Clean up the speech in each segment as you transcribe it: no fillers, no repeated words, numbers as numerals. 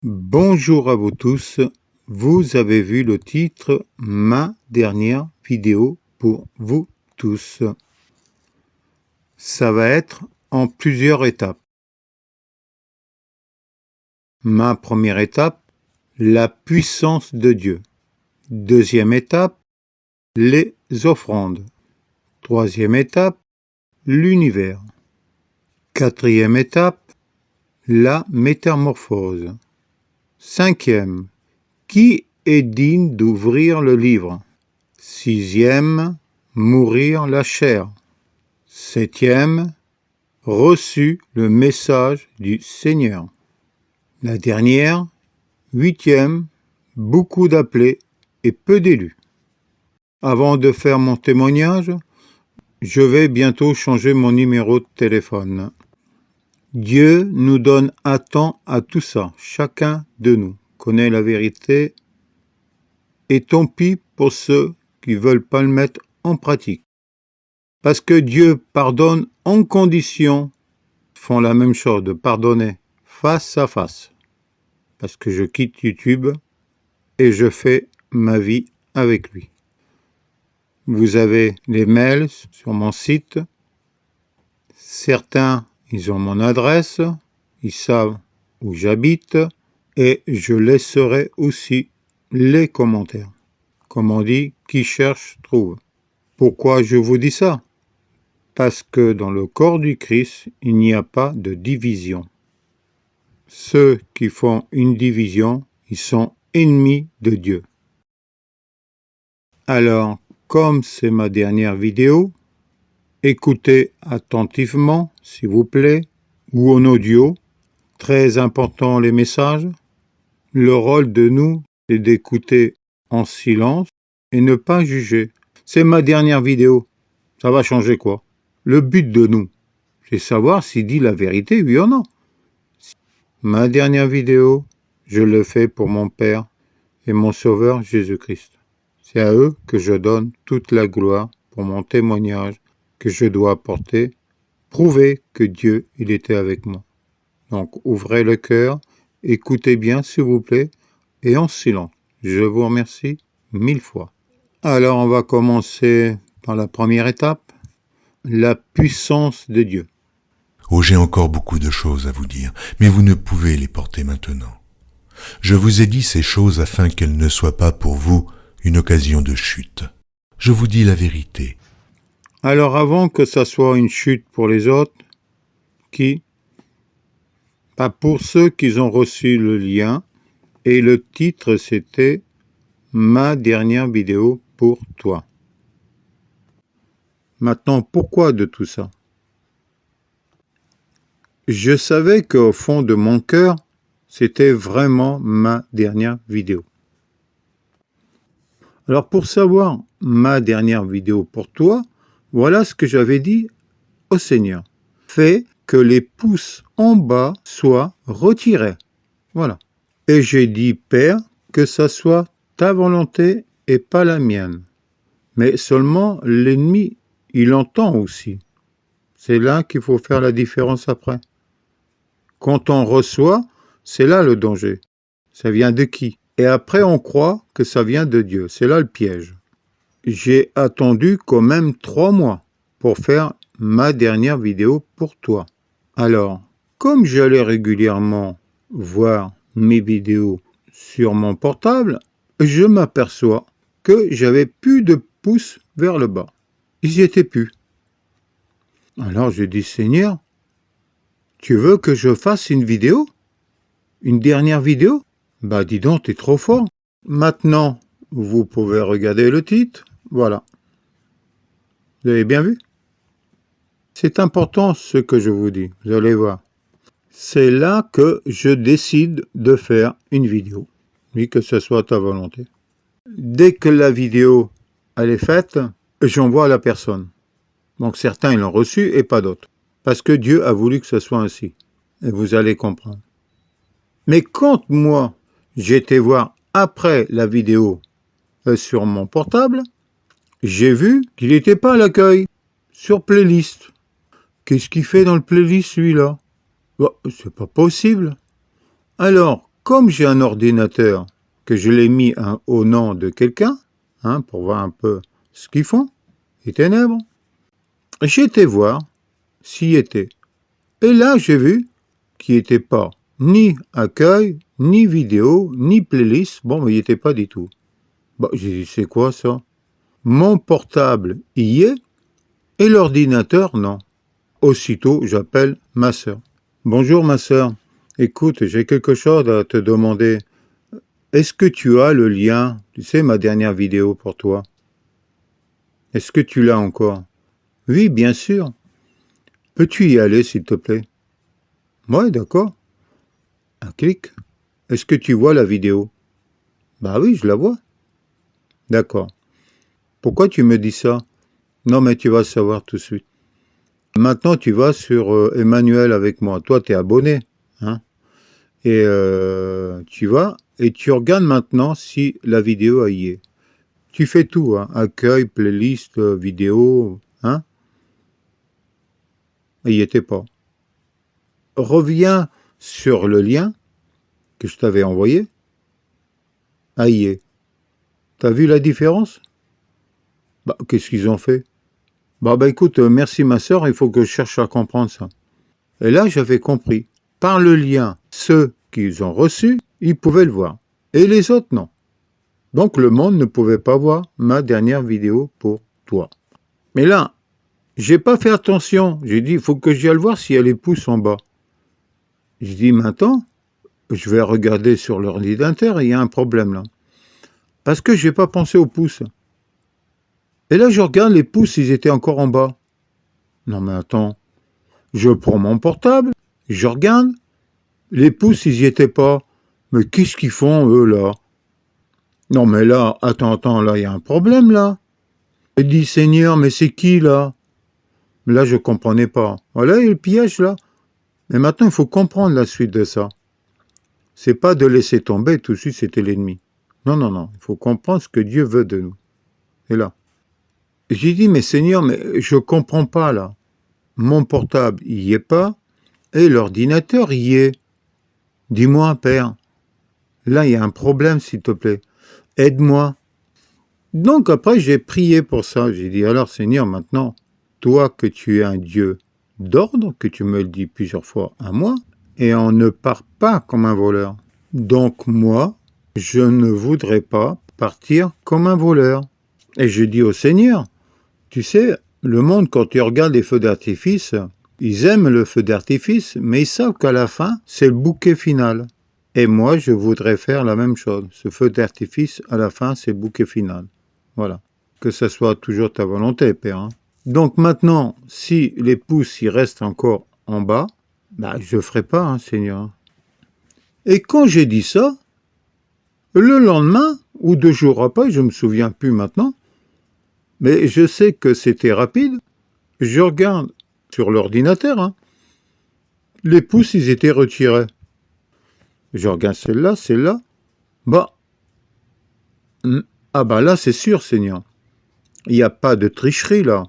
Bonjour à vous tous, vous avez vu le titre « Ma dernière vidéo pour vous tous ». Ça va être en plusieurs étapes. Ma première étape, la puissance de Dieu. Deuxième étape, les offrandes. Troisième étape, l'univers. Quatrième étape, la métamorphose. Cinquième, qui est digne d'ouvrir le livre? Sixième, mourir la chair. Septième, reçu le message du Seigneur. La dernière, huitième, beaucoup d'appelés et peu d'élus. Avant de faire mon témoignage, je vais bientôt changer mon numéro de téléphone. Dieu nous donne un temps à tout ça. Chacun de nous connaît la vérité et tant pis pour ceux qui ne veulent pas le mettre en pratique. Parce que Dieu pardonne en condition, font la même chose, de pardonner face à face. Parce que je quitte YouTube et je fais ma vie avec lui. Vous avez les mails sur mon site. Certains, ils ont mon adresse, ils savent où j'habite et je laisserai aussi les commentaires. Comme on dit, qui cherche, trouve. Pourquoi je vous dis ça? Parce que dans le corps du Christ, il n'y a pas de division. Ceux qui font une division, ils sont ennemis de Dieu. Alors, comme c'est ma dernière vidéo, écoutez attentivement, s'il vous plaît, ou en audio. Très important les messages. Le rôle de nous, c'est d'écouter en silence et ne pas juger. C'est ma dernière vidéo. Ça va changer quoi? Le but de nous, c'est savoir s'il dit la vérité, oui ou non. Ma dernière vidéo, je le fais pour mon Père et mon Sauveur Jésus-Christ. C'est à eux que je donne toute la gloire pour mon témoignage que je dois apporter, prouver que Dieu, il était avec moi. Donc, ouvrez le cœur, écoutez bien s'il vous plaît, et en silence. Je vous remercie 1000 fois. Alors, on va commencer par la première étape, la puissance de Dieu. Oh, j'ai encore beaucoup de choses à vous dire, mais vous ne pouvez les porter maintenant. Je vous ai dit ces choses afin qu'elles ne soient pas pour vous une occasion de chute. Je vous dis la vérité. Alors avant que ça soit une chute pour les autres, pas pour ceux qui ont reçu le lien, et le titre c'était « Ma dernière vidéo pour toi ». Maintenant, pourquoi de tout ça? Je savais qu'au fond de mon cœur, c'était vraiment ma dernière vidéo. Alors pour savoir ma dernière vidéo pour toi, voilà ce que j'avais dit au Seigneur. Fais que les pouces en bas soient retirés. Voilà. Et j'ai dit, Père, que ça soit ta volonté et pas la mienne. Mais seulement l'ennemi, il entend aussi. C'est là qu'il faut faire la différence après. Quand on reçoit, c'est là le danger. Ça vient de qui? Et après, on croit que ça vient de Dieu. C'est là le piège. J'ai attendu quand même 3 mois pour faire ma dernière vidéo pour toi. Alors, comme j'allais régulièrement voir mes vidéos sur mon portable, je m'aperçois que j'avais plus de pouces vers le bas. Ils n'y étaient plus. Alors je dis, Seigneur, tu veux que je fasse une vidéo? Une dernière vidéo? Bah dis donc, t'es trop fort. Maintenant, vous pouvez regarder le titre. Voilà. Vous avez bien vu? C'est important ce que je vous dis, vous allez voir. C'est là que je décide de faire une vidéo, oui, que ce soit ta volonté. Dès que la vidéo elle est faite, j'envoie à la personne. Donc certains ils l'ont reçu et pas d'autres. Parce que Dieu a voulu que ce soit ainsi. Et vous allez comprendre. Mais quand moi, j'étais voir après la vidéo sur mon portable, j'ai vu qu'il n'était pas à l'accueil, sur playlist. Qu'est-ce qu'il fait dans le playlist celui-là? Oh, c'est pas possible. Alors, comme j'ai un ordinateur, que je l'ai mis au nom de quelqu'un, pour voir un peu ce qu'ils font, les ténèbres, j'ai été voir s'il y était. Et là, j'ai vu qu'il n'y était pas ni accueil, ni vidéo, ni playlist. Bon, mais il n'y était pas du tout. Bon, j'ai dit, c'est quoi ça? Mon portable y est, et l'ordinateur, non. Aussitôt, j'appelle ma sœur. Bonjour ma sœur, écoute, j'ai quelque chose à te demander. Est-ce que tu as le lien, tu sais, ma dernière vidéo pour toi? Est-ce que tu l'as encore? Oui, bien sûr. Peux-tu y aller, s'il te plaît? Ouais, d'accord. Un clic. Est-ce que tu vois la vidéo? Bah oui, je la vois. D'accord. Pourquoi tu me dis ça? Non, mais tu vas savoir tout de suite. Maintenant, tu vas sur Emmanuel avec moi. Toi, tu es abonné. Et tu vas et tu regardes maintenant si la vidéo y est. Tu fais tout, accueil, playlist, vidéo, il n'y était pas. Reviens sur le lien que je t'avais envoyé. Ah, y est. T'as vu la différence? Bah, qu'est-ce qu'ils ont fait? Bah, écoute, merci ma sœur, il faut que je cherche à comprendre ça. Et là, j'avais compris. Par le lien, ceux qu'ils ont reçus, ils pouvaient le voir. Et les autres, non. Donc, le monde ne pouvait pas voir ma dernière vidéo pour toi. Mais là, j'ai pas fait attention. J'ai dit, il faut que j'aille voir si elle est pouce en bas. Je dis, maintenant, je vais regarder sur l'ordinateur et il y a un problème là. Parce que j'ai pas pensé aux pouces. Et là, je regarde, les pouces, ils étaient encore en bas. Non mais attends, je prends mon portable, je regarde, les pouces, ils y étaient pas. Mais qu'est-ce qu'ils font, eux, là? Non mais là, attends, là, il y a un problème, là. Il dit, Seigneur, mais c'est qui, là? Là, je comprenais pas. Voilà, il y a le piège, là. Mais maintenant, il faut comprendre la suite de ça. C'est pas de laisser tomber, tout de suite, c'était l'ennemi. Non, il faut comprendre ce que Dieu veut de nous. Et là, j'ai dit, mais Seigneur, mais je comprends pas, là. Mon portable, il y est pas, et l'ordinateur, il y est. Dis-moi, Père, là, il y a un problème, s'il te plaît. Aide-moi. Donc, après, j'ai prié pour ça. J'ai dit, alors, Seigneur, maintenant, toi que tu es un Dieu d'ordre, que tu me le dis plusieurs fois à moi, et on ne part pas comme un voleur. Donc, moi, je ne voudrais pas partir comme un voleur. Et je dis au Seigneur, tu sais, le monde, quand tu regardes les feux d'artifice, ils aiment le feu d'artifice, mais ils savent qu'à la fin, c'est le bouquet final. Et moi, je voudrais faire la même chose. Ce feu d'artifice, à la fin, c'est le bouquet final. Voilà. Que ce soit toujours ta volonté, Père. Donc maintenant, si les pouces y restent encore en bas, je ne ferai pas, Seigneur. Et quand j'ai dit ça, le lendemain, ou 2 jours après, je ne me souviens plus maintenant, mais je sais que c'était rapide, je regarde sur l'ordinateur, les pouces, ils étaient retirés. Je regarde celle-là, là, c'est sûr, Seigneur. Il n'y a pas de tricherie, là.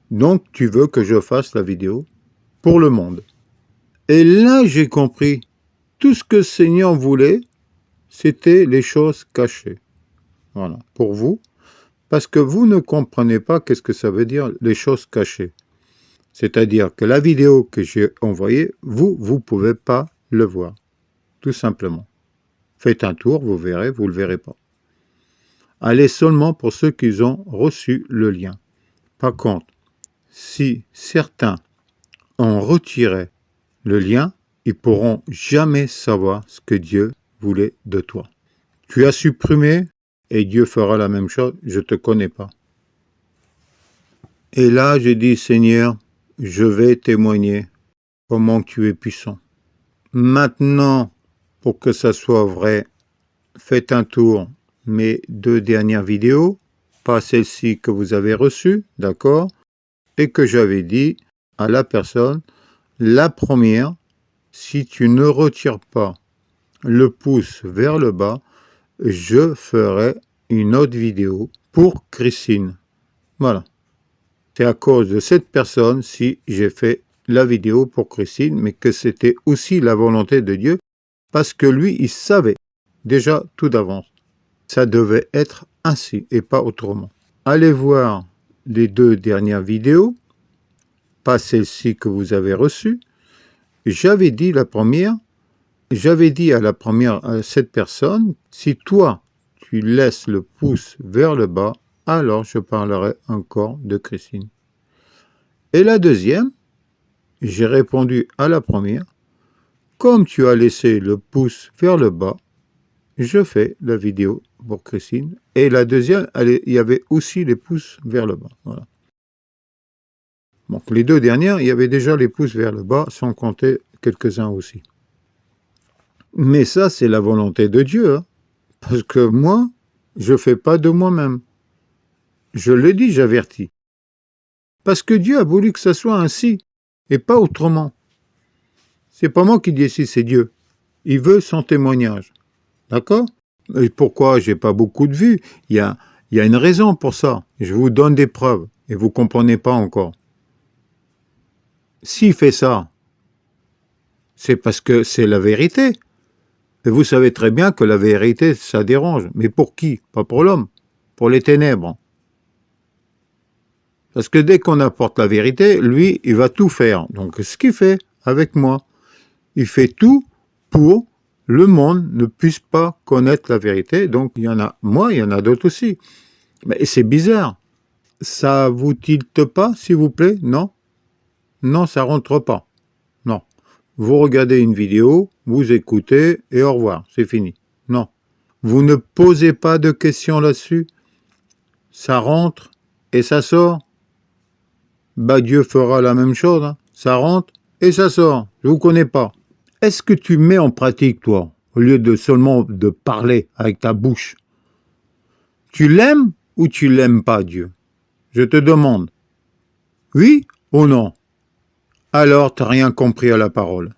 Donc, tu veux que je fasse la vidéo pour le monde. Et là, j'ai compris. Tout ce que Seigneur voulait, c'était les choses cachées. Voilà, pour vous. Parce que vous ne comprenez pas qu'est-ce que ça veut dire, les choses cachées. C'est-à-dire que la vidéo que j'ai envoyée, vous ne pouvez pas le voir. Tout simplement. Faites un tour, vous verrez, vous ne le verrez pas. Allez seulement pour ceux qui ont reçu le lien. Par contre, si certains ont retiré le lien, ils pourront jamais savoir ce que Dieu voulait de toi. Tu as supprimé et Dieu fera la même chose, je ne te connais pas. Et là, j'ai dit, Seigneur, je vais témoigner comment tu es puissant. Maintenant, pour que ça soit vrai, faites un tour mes 2 dernières vidéos, pas celle-ci que vous avez reçue, d'accord, et que j'avais dit à la personne, la première, si tu ne retires pas le pouce vers le bas, je ferai une autre vidéo pour Christine. Voilà. C'est à cause de cette personne si j'ai fait la vidéo pour Christine, mais que c'était aussi la volonté de Dieu. parce que lui, il savait déjà tout d'avance. Ça devait être ainsi et pas autrement. Allez voir les 2 dernières vidéos, pas celle-ci que vous avez reçue. J'avais dit à cette personne, si toi, tu laisses le pouce vers le bas, alors je parlerai encore de Christine. Et la deuxième, j'ai répondu à la première, comme tu as laissé le pouce vers le bas, je fais la vidéo pour Christine. Et la deuxième, il y avait aussi les pouces vers le bas. Voilà. Donc les 2 dernières, il y avait déjà les pouces vers le bas, sans compter quelques-uns aussi. Mais ça, c'est la volonté de Dieu, hein, parce que moi, je ne fais pas de moi-même. Je le dis, j'avertis. Parce que Dieu a voulu que ça soit ainsi, et pas autrement. C'est pas moi qui décide, c'est Dieu. Il veut son témoignage. D'accord? Et pourquoi j'ai pas beaucoup de vues? Il y a une raison pour ça. Je vous donne des preuves, et vous comprenez pas encore. S'il fait ça, c'est parce que c'est la vérité. Et vous savez très bien que la vérité, ça dérange. Mais pour qui? Pas pour l'homme. Pour les ténèbres. Parce que dès qu'on apporte la vérité, lui, il va tout faire. Donc, ce qu'il fait avec moi, il fait tout pour le monde ne puisse pas connaître la vérité. Donc, il y en a, moi, il y en a d'autres aussi. Mais c'est bizarre. Ça vous tilte pas, s'il vous plaît? Non? Non, ça rentre pas. Non. Vous regardez une vidéo, vous écoutez et au revoir, c'est fini. Non. Vous ne posez pas de questions là-dessus. Ça rentre et ça sort. Bah Dieu fera la même chose. Hein. Ça rentre et ça sort. Je vous connais pas. Est-ce que tu mets en pratique, toi, au lieu de seulement de parler avec ta bouche? Tu l'aimes ou tu l'aimes pas, Dieu? Je te demande. Oui ou non? Alors, tu n'as rien compris à la parole.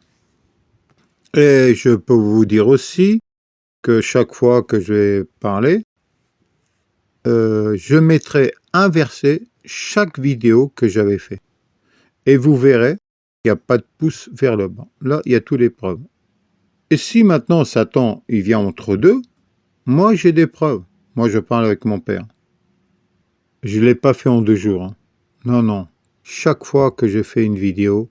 Et je peux vous dire aussi que chaque fois que je vais parler, je mettrai un verset chaque vidéo que j'avais fait. Et vous verrez, il n'y a pas de pouce vers le bas. Là, il y a toutes les preuves. Et si maintenant Satan, il vient entre deux, moi j'ai des preuves. Moi je parle avec mon père. Je ne l'ai pas fait en 2 jours. Hein. Non, non. Chaque fois que je fais une vidéo,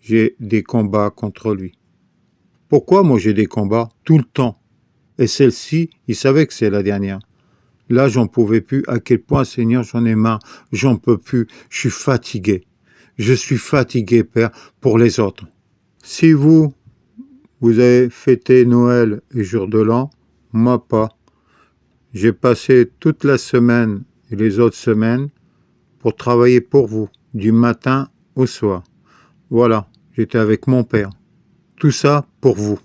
j'ai des combats contre lui. Pourquoi moi j'ai des combats? Tout le temps. Et celle-ci, il savait que c'est la dernière. Là, j'en pouvais plus. À quel point, Seigneur, j'en ai marre. J'en peux plus. Je suis fatigué. Je suis fatigué, Père, pour les autres. Si vous avez fêté Noël et jour de l'an, moi pas. J'ai passé toute la semaine et les autres semaines pour travailler pour vous, du matin au soir. Voilà, j'étais avec mon père. Tout ça pour vous.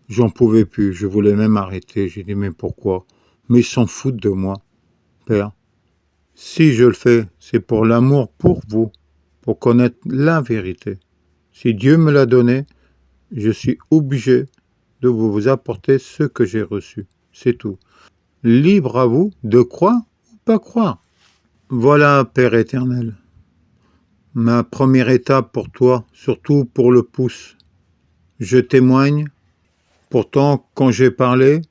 J'en pouvais plus, je voulais même arrêter. J'ai dit, mais pourquoi? Mais ils s'en foutent de moi, Père. Si je le fais, c'est pour l'amour pour vous, pour connaître la vérité. Si Dieu me l'a donné, je suis obligé de vous apporter ce que j'ai reçu. C'est tout. Libre à vous de croire ou pas croire. Voilà, Père éternel, ma première étape pour toi, surtout pour le pouce. Je témoigne. Pourtant, quand j'ai parlé,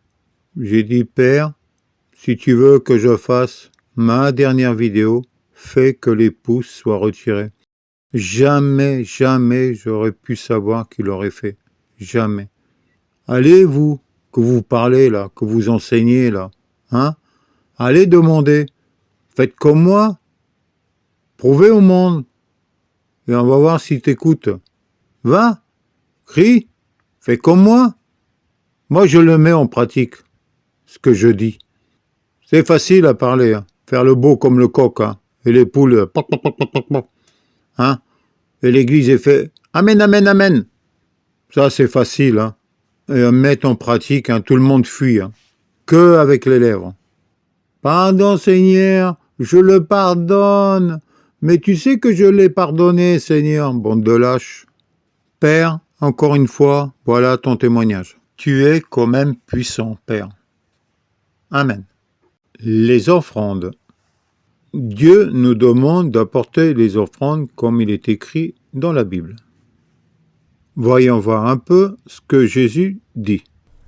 j'ai dit, Père, si tu veux que je fasse ma dernière vidéo, fais que les pouces soient retirés. Jamais, jamais j'aurais pu savoir qu'il l'aurait fait. Jamais. Allez, vous, que vous parlez là, que vous enseignez là, hein, allez demander. Faites comme moi. Prouvez au monde. Et on va voir s'il t'écoute. Va, crie, fais comme moi. Moi, je le mets en pratique, ce que je dis. C'est facile à parler, hein. Faire le beau comme le coq, hein. Et les poules, poc, poc, poc, poc, poc, hein. Et l'église est fait Amen, Amen, Amen. Ça, c'est facile, hein. Et à mettre en pratique, hein, tout le monde fuit, hein. Que avec les lèvres. Pardon, Seigneur, je le pardonne. Mais tu sais que je l'ai pardonné, Seigneur, bande de lâches. Père, encore une fois, voilà ton témoignage. Tu es quand même puissant, Père. Amen. Les offrandes. Dieu nous demande d'apporter les offrandes comme il est écrit dans la Bible. Voyons voir un peu ce que Jésus dit.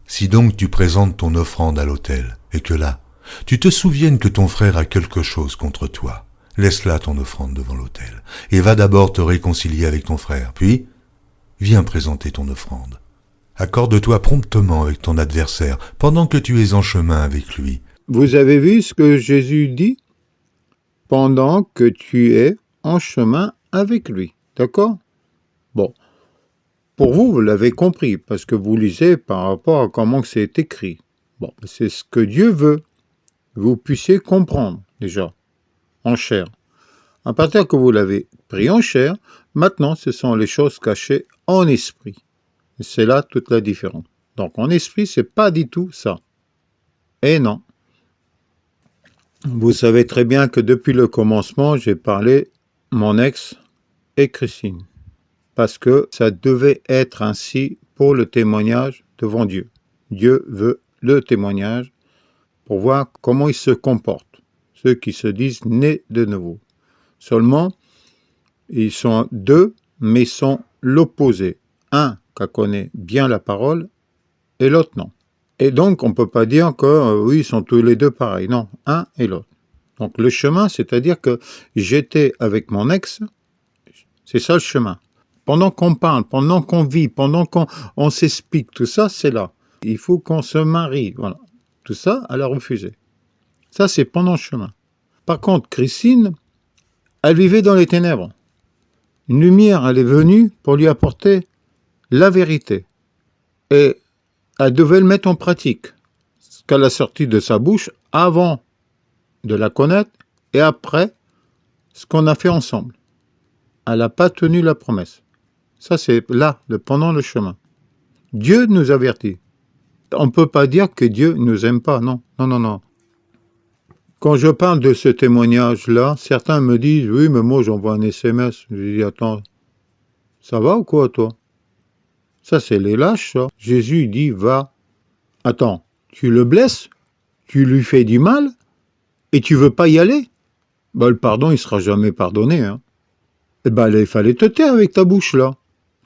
Si donc tu présentes ton offrande à l'autel, et que là, tu te souviennes que ton frère a quelque chose contre toi, laisse là ton offrande devant l'autel, et va d'abord te réconcilier avec ton frère, puis viens présenter ton offrande. Accorde-toi promptement avec ton adversaire pendant que tu es en chemin avec lui. Vous avez vu ce que Jésus dit? Pendant que tu es en chemin avec lui. D'accord? Bon. Pour vous, vous l'avez compris, parce que vous lisez par rapport à comment c'est écrit. Bon, c'est ce que Dieu veut. Vous puissiez comprendre, déjà, en chair. À partir que vous l'avez pris en chair, maintenant, ce sont les choses cachées en esprit. Et c'est là toute la différence. Donc, en esprit, c'est pas du tout ça. Et non. Vous savez très bien que depuis le commencement, j'ai parlé mon ex et Christine. Parce que ça devait être ainsi pour le témoignage devant Dieu. Dieu veut le témoignage pour voir comment ils se comportent, ceux qui se disent nés de nouveau. Seulement, ils sont deux, mais sont l'opposé. Un qui connaît bien la parole et l'autre non. Et donc, on ne peut pas dire que oui, ils sont tous les deux pareils. Non, un et l'autre. Donc, le chemin, c'est-à-dire que j'étais avec mon ex, c'est ça le chemin. Pendant qu'on parle, pendant qu'on vit, pendant qu'on s'explique, tout ça, c'est là. Il faut qu'on se marie, voilà. Tout ça, elle a refusé. Ça, c'est pendant le chemin. Par contre, Christine, elle vivait dans les ténèbres. Une lumière, elle est venue pour lui apporter la vérité. Et elle devait le mettre en pratique. Ce qu'elle a sorti de sa bouche avant de la connaître et après ce qu'on a fait ensemble. Elle n'a pas tenu la promesse. Ça, c'est là, pendant le chemin. Dieu nous avertit. On ne peut pas dire que Dieu ne nous aime pas. Non, non, non, non. Quand je parle de ce témoignage-là, certains me disent, oui, mais moi, j'envoie un SMS. Je dis, attends, ça va ou quoi, toi? Ça, c'est les lâches, ça. Jésus dit, va. Attends, tu le blesses? Tu lui fais du mal? Et tu veux pas y aller? Ben, le pardon, il sera jamais pardonné, hein. Eh ben, il fallait te taire avec ta bouche, là.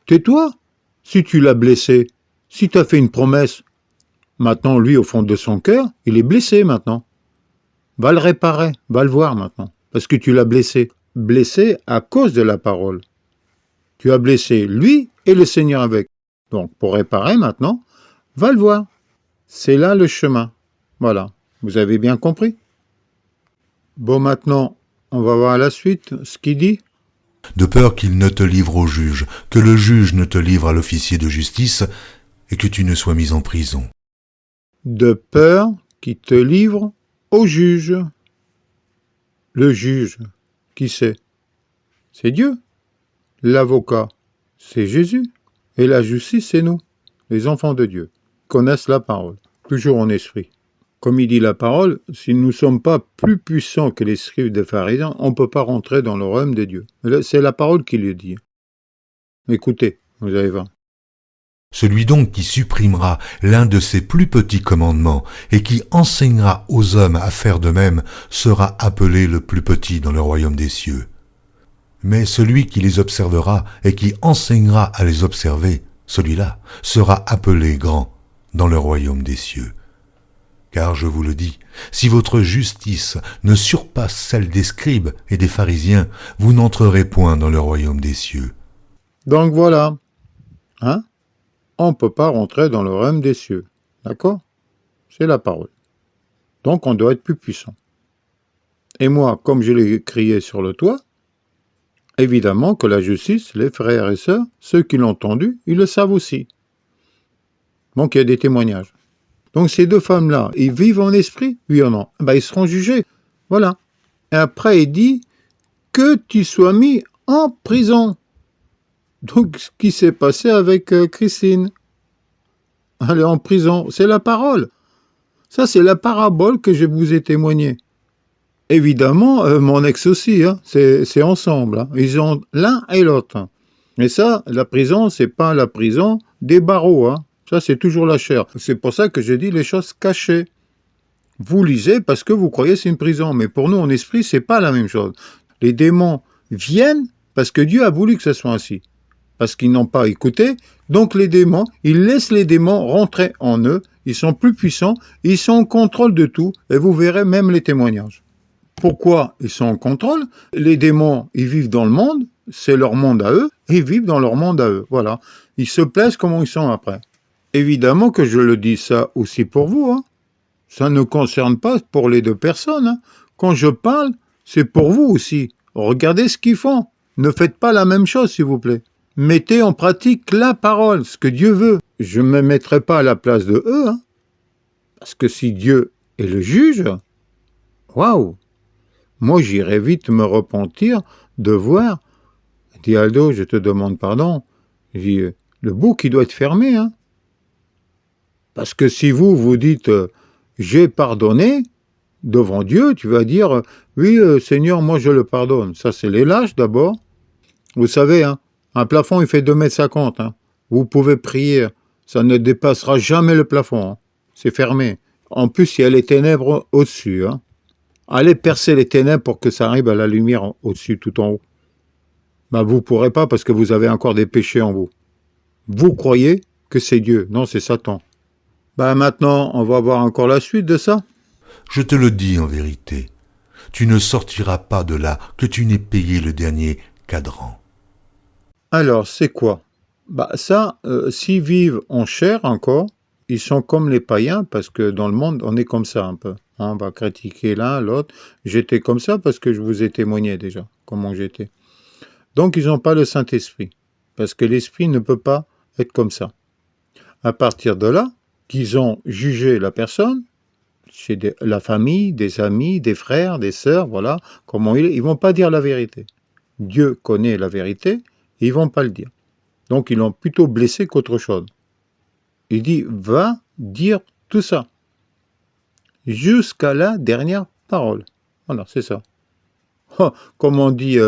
Tais-toi. Si tu l'as blessé, si tu as fait une promesse, maintenant, lui, au fond de son cœur, il est blessé maintenant. Va le réparer, va le voir maintenant, parce que tu l'as blessé. Blessé à cause de la parole. Tu as blessé lui et le Seigneur avec. Donc, pour réparer maintenant, va le voir. C'est là le chemin. Voilà. Vous avez bien compris? Bon, maintenant, on va voir la suite, ce qu'il dit. De peur qu'il ne te livre au juge, que le juge ne te livre à l'officier de justice, et que tu ne sois mis en prison. De peur qu'il te livre au juge. Le juge, qui c'est? C'est Dieu. L'avocat, c'est Jésus. Et la justice, c'est nous, les enfants de Dieu, qui connaissent la parole, toujours en esprit. Comme il dit la parole, si nous ne sommes pas plus puissants que les scribes des pharisiens, on ne peut pas rentrer dans le royaume de Dieu. C'est la parole qui le dit. Écoutez, vous allez voir. Celui donc qui supprimera l'un de ses plus petits commandements et qui enseignera aux hommes à faire de même sera appelé le plus petit dans le royaume des cieux. Mais celui qui les observera et qui enseignera à les observer, celui-là sera appelé grand dans le royaume des cieux. Car je vous le dis, si votre justice ne surpasse celle des scribes et des pharisiens, vous n'entrerez point dans le royaume des cieux. Donc voilà, hein? On ne peut pas rentrer dans le royaume des cieux, d'accord? C'est la parole. Donc on doit être plus puissant. Et moi, comme je l'ai crié sur le toit, évidemment que la justice, les frères et sœurs, ceux qui l'ont entendu, ils le savent aussi. Donc il y a des témoignages. Donc ces deux femmes-là, ils vivent en esprit, oui ou non? Ben, ils seront jugés. Voilà. Et après, il dit que tu sois mis en prison. Donc ce qui s'est passé avec Christine. Elle est en prison. C'est la parole. Ça, c'est la parabole que je vous ai témoignée. Évidemment, mon ex aussi, hein, c'est ensemble. Hein. Ils ont l'un et l'autre. Mais ça, la prison, c'est pas la prison des barreaux. Hein. Ça, c'est toujours la chair. C'est pour ça que je dis les choses cachées. Vous lisez parce que vous croyez que c'est une prison. Mais pour nous, en esprit, c'est pas la même chose. Les démons viennent parce que Dieu a voulu que ce soit ainsi. parce qu'ils n'ont pas écouté. Donc les démons, ils laissent les démons rentrer en eux, ils sont plus puissants, ils sont en contrôle de tout, et vous verrez même les témoignages. Pourquoi ils sont en contrôle? Les démons, ils vivent dans le monde, c'est leur monde à eux, ils vivent dans leur monde à eux, voilà. Ils se plaisent comment ils sont après. Évidemment que je le dis ça aussi pour vous, hein. Ça ne concerne pas pour les deux personnes, hein. Quand je parle, c'est pour vous aussi. Regardez ce qu'ils font. Ne faites pas la même chose, s'il vous plaît. Mettez en pratique la parole, ce que Dieu veut. Je ne me mettrai pas à la place de eux, hein. Parce que si Dieu est le juge, waouh! Moi, j'irais vite me repentir de voir. Dit Aldo, je te demande pardon. Je dis, le bouc, il doit être fermé, hein. Parce que si vous dites, j'ai pardonné, devant Dieu, tu vas dire, oui, Seigneur, moi je le pardonne. Ça, c'est les lâches d'abord. Vous savez, hein, un plafond, il fait 2,50 m. Hein. Vous pouvez prier, ça ne dépassera jamais le plafond. Hein. C'est fermé. En plus, il y a les ténèbres au-dessus. Hein. Allez percer les ténèbres pour que ça arrive à la lumière au-dessus, tout en haut. Ben, vous ne pourrez pas parce que vous avez encore des péchés en vous. Vous croyez que c'est Dieu. Non, c'est Satan. Ben, maintenant, on va voir encore la suite de ça. Je te le dis en vérité, tu ne sortiras pas de là que tu n'aies payé le dernier cadran. Alors, c'est quoi? Bah ça, s'ils vivent en chair encore, ils sont comme les païens, parce que dans le monde, on est comme ça un peu. Hein, on va critiquer l'un, l'autre. J'étais comme ça parce que je vous ai témoigné déjà, comment j'étais. Donc, ils n'ont pas le Saint-Esprit, parce que l'Esprit ne peut pas être comme ça. À partir de là, qu'ils ont jugé la personne, chez la famille, des amis, des frères, des sœurs, voilà, comment il est, ils vont pas dire la vérité. Dieu connaît la vérité, et ils vont pas le dire. Donc ils l'ont plutôt blessé qu'autre chose. Il dit, va dire tout ça, jusqu'à la dernière parole. Voilà, c'est ça. Oh, comme on dit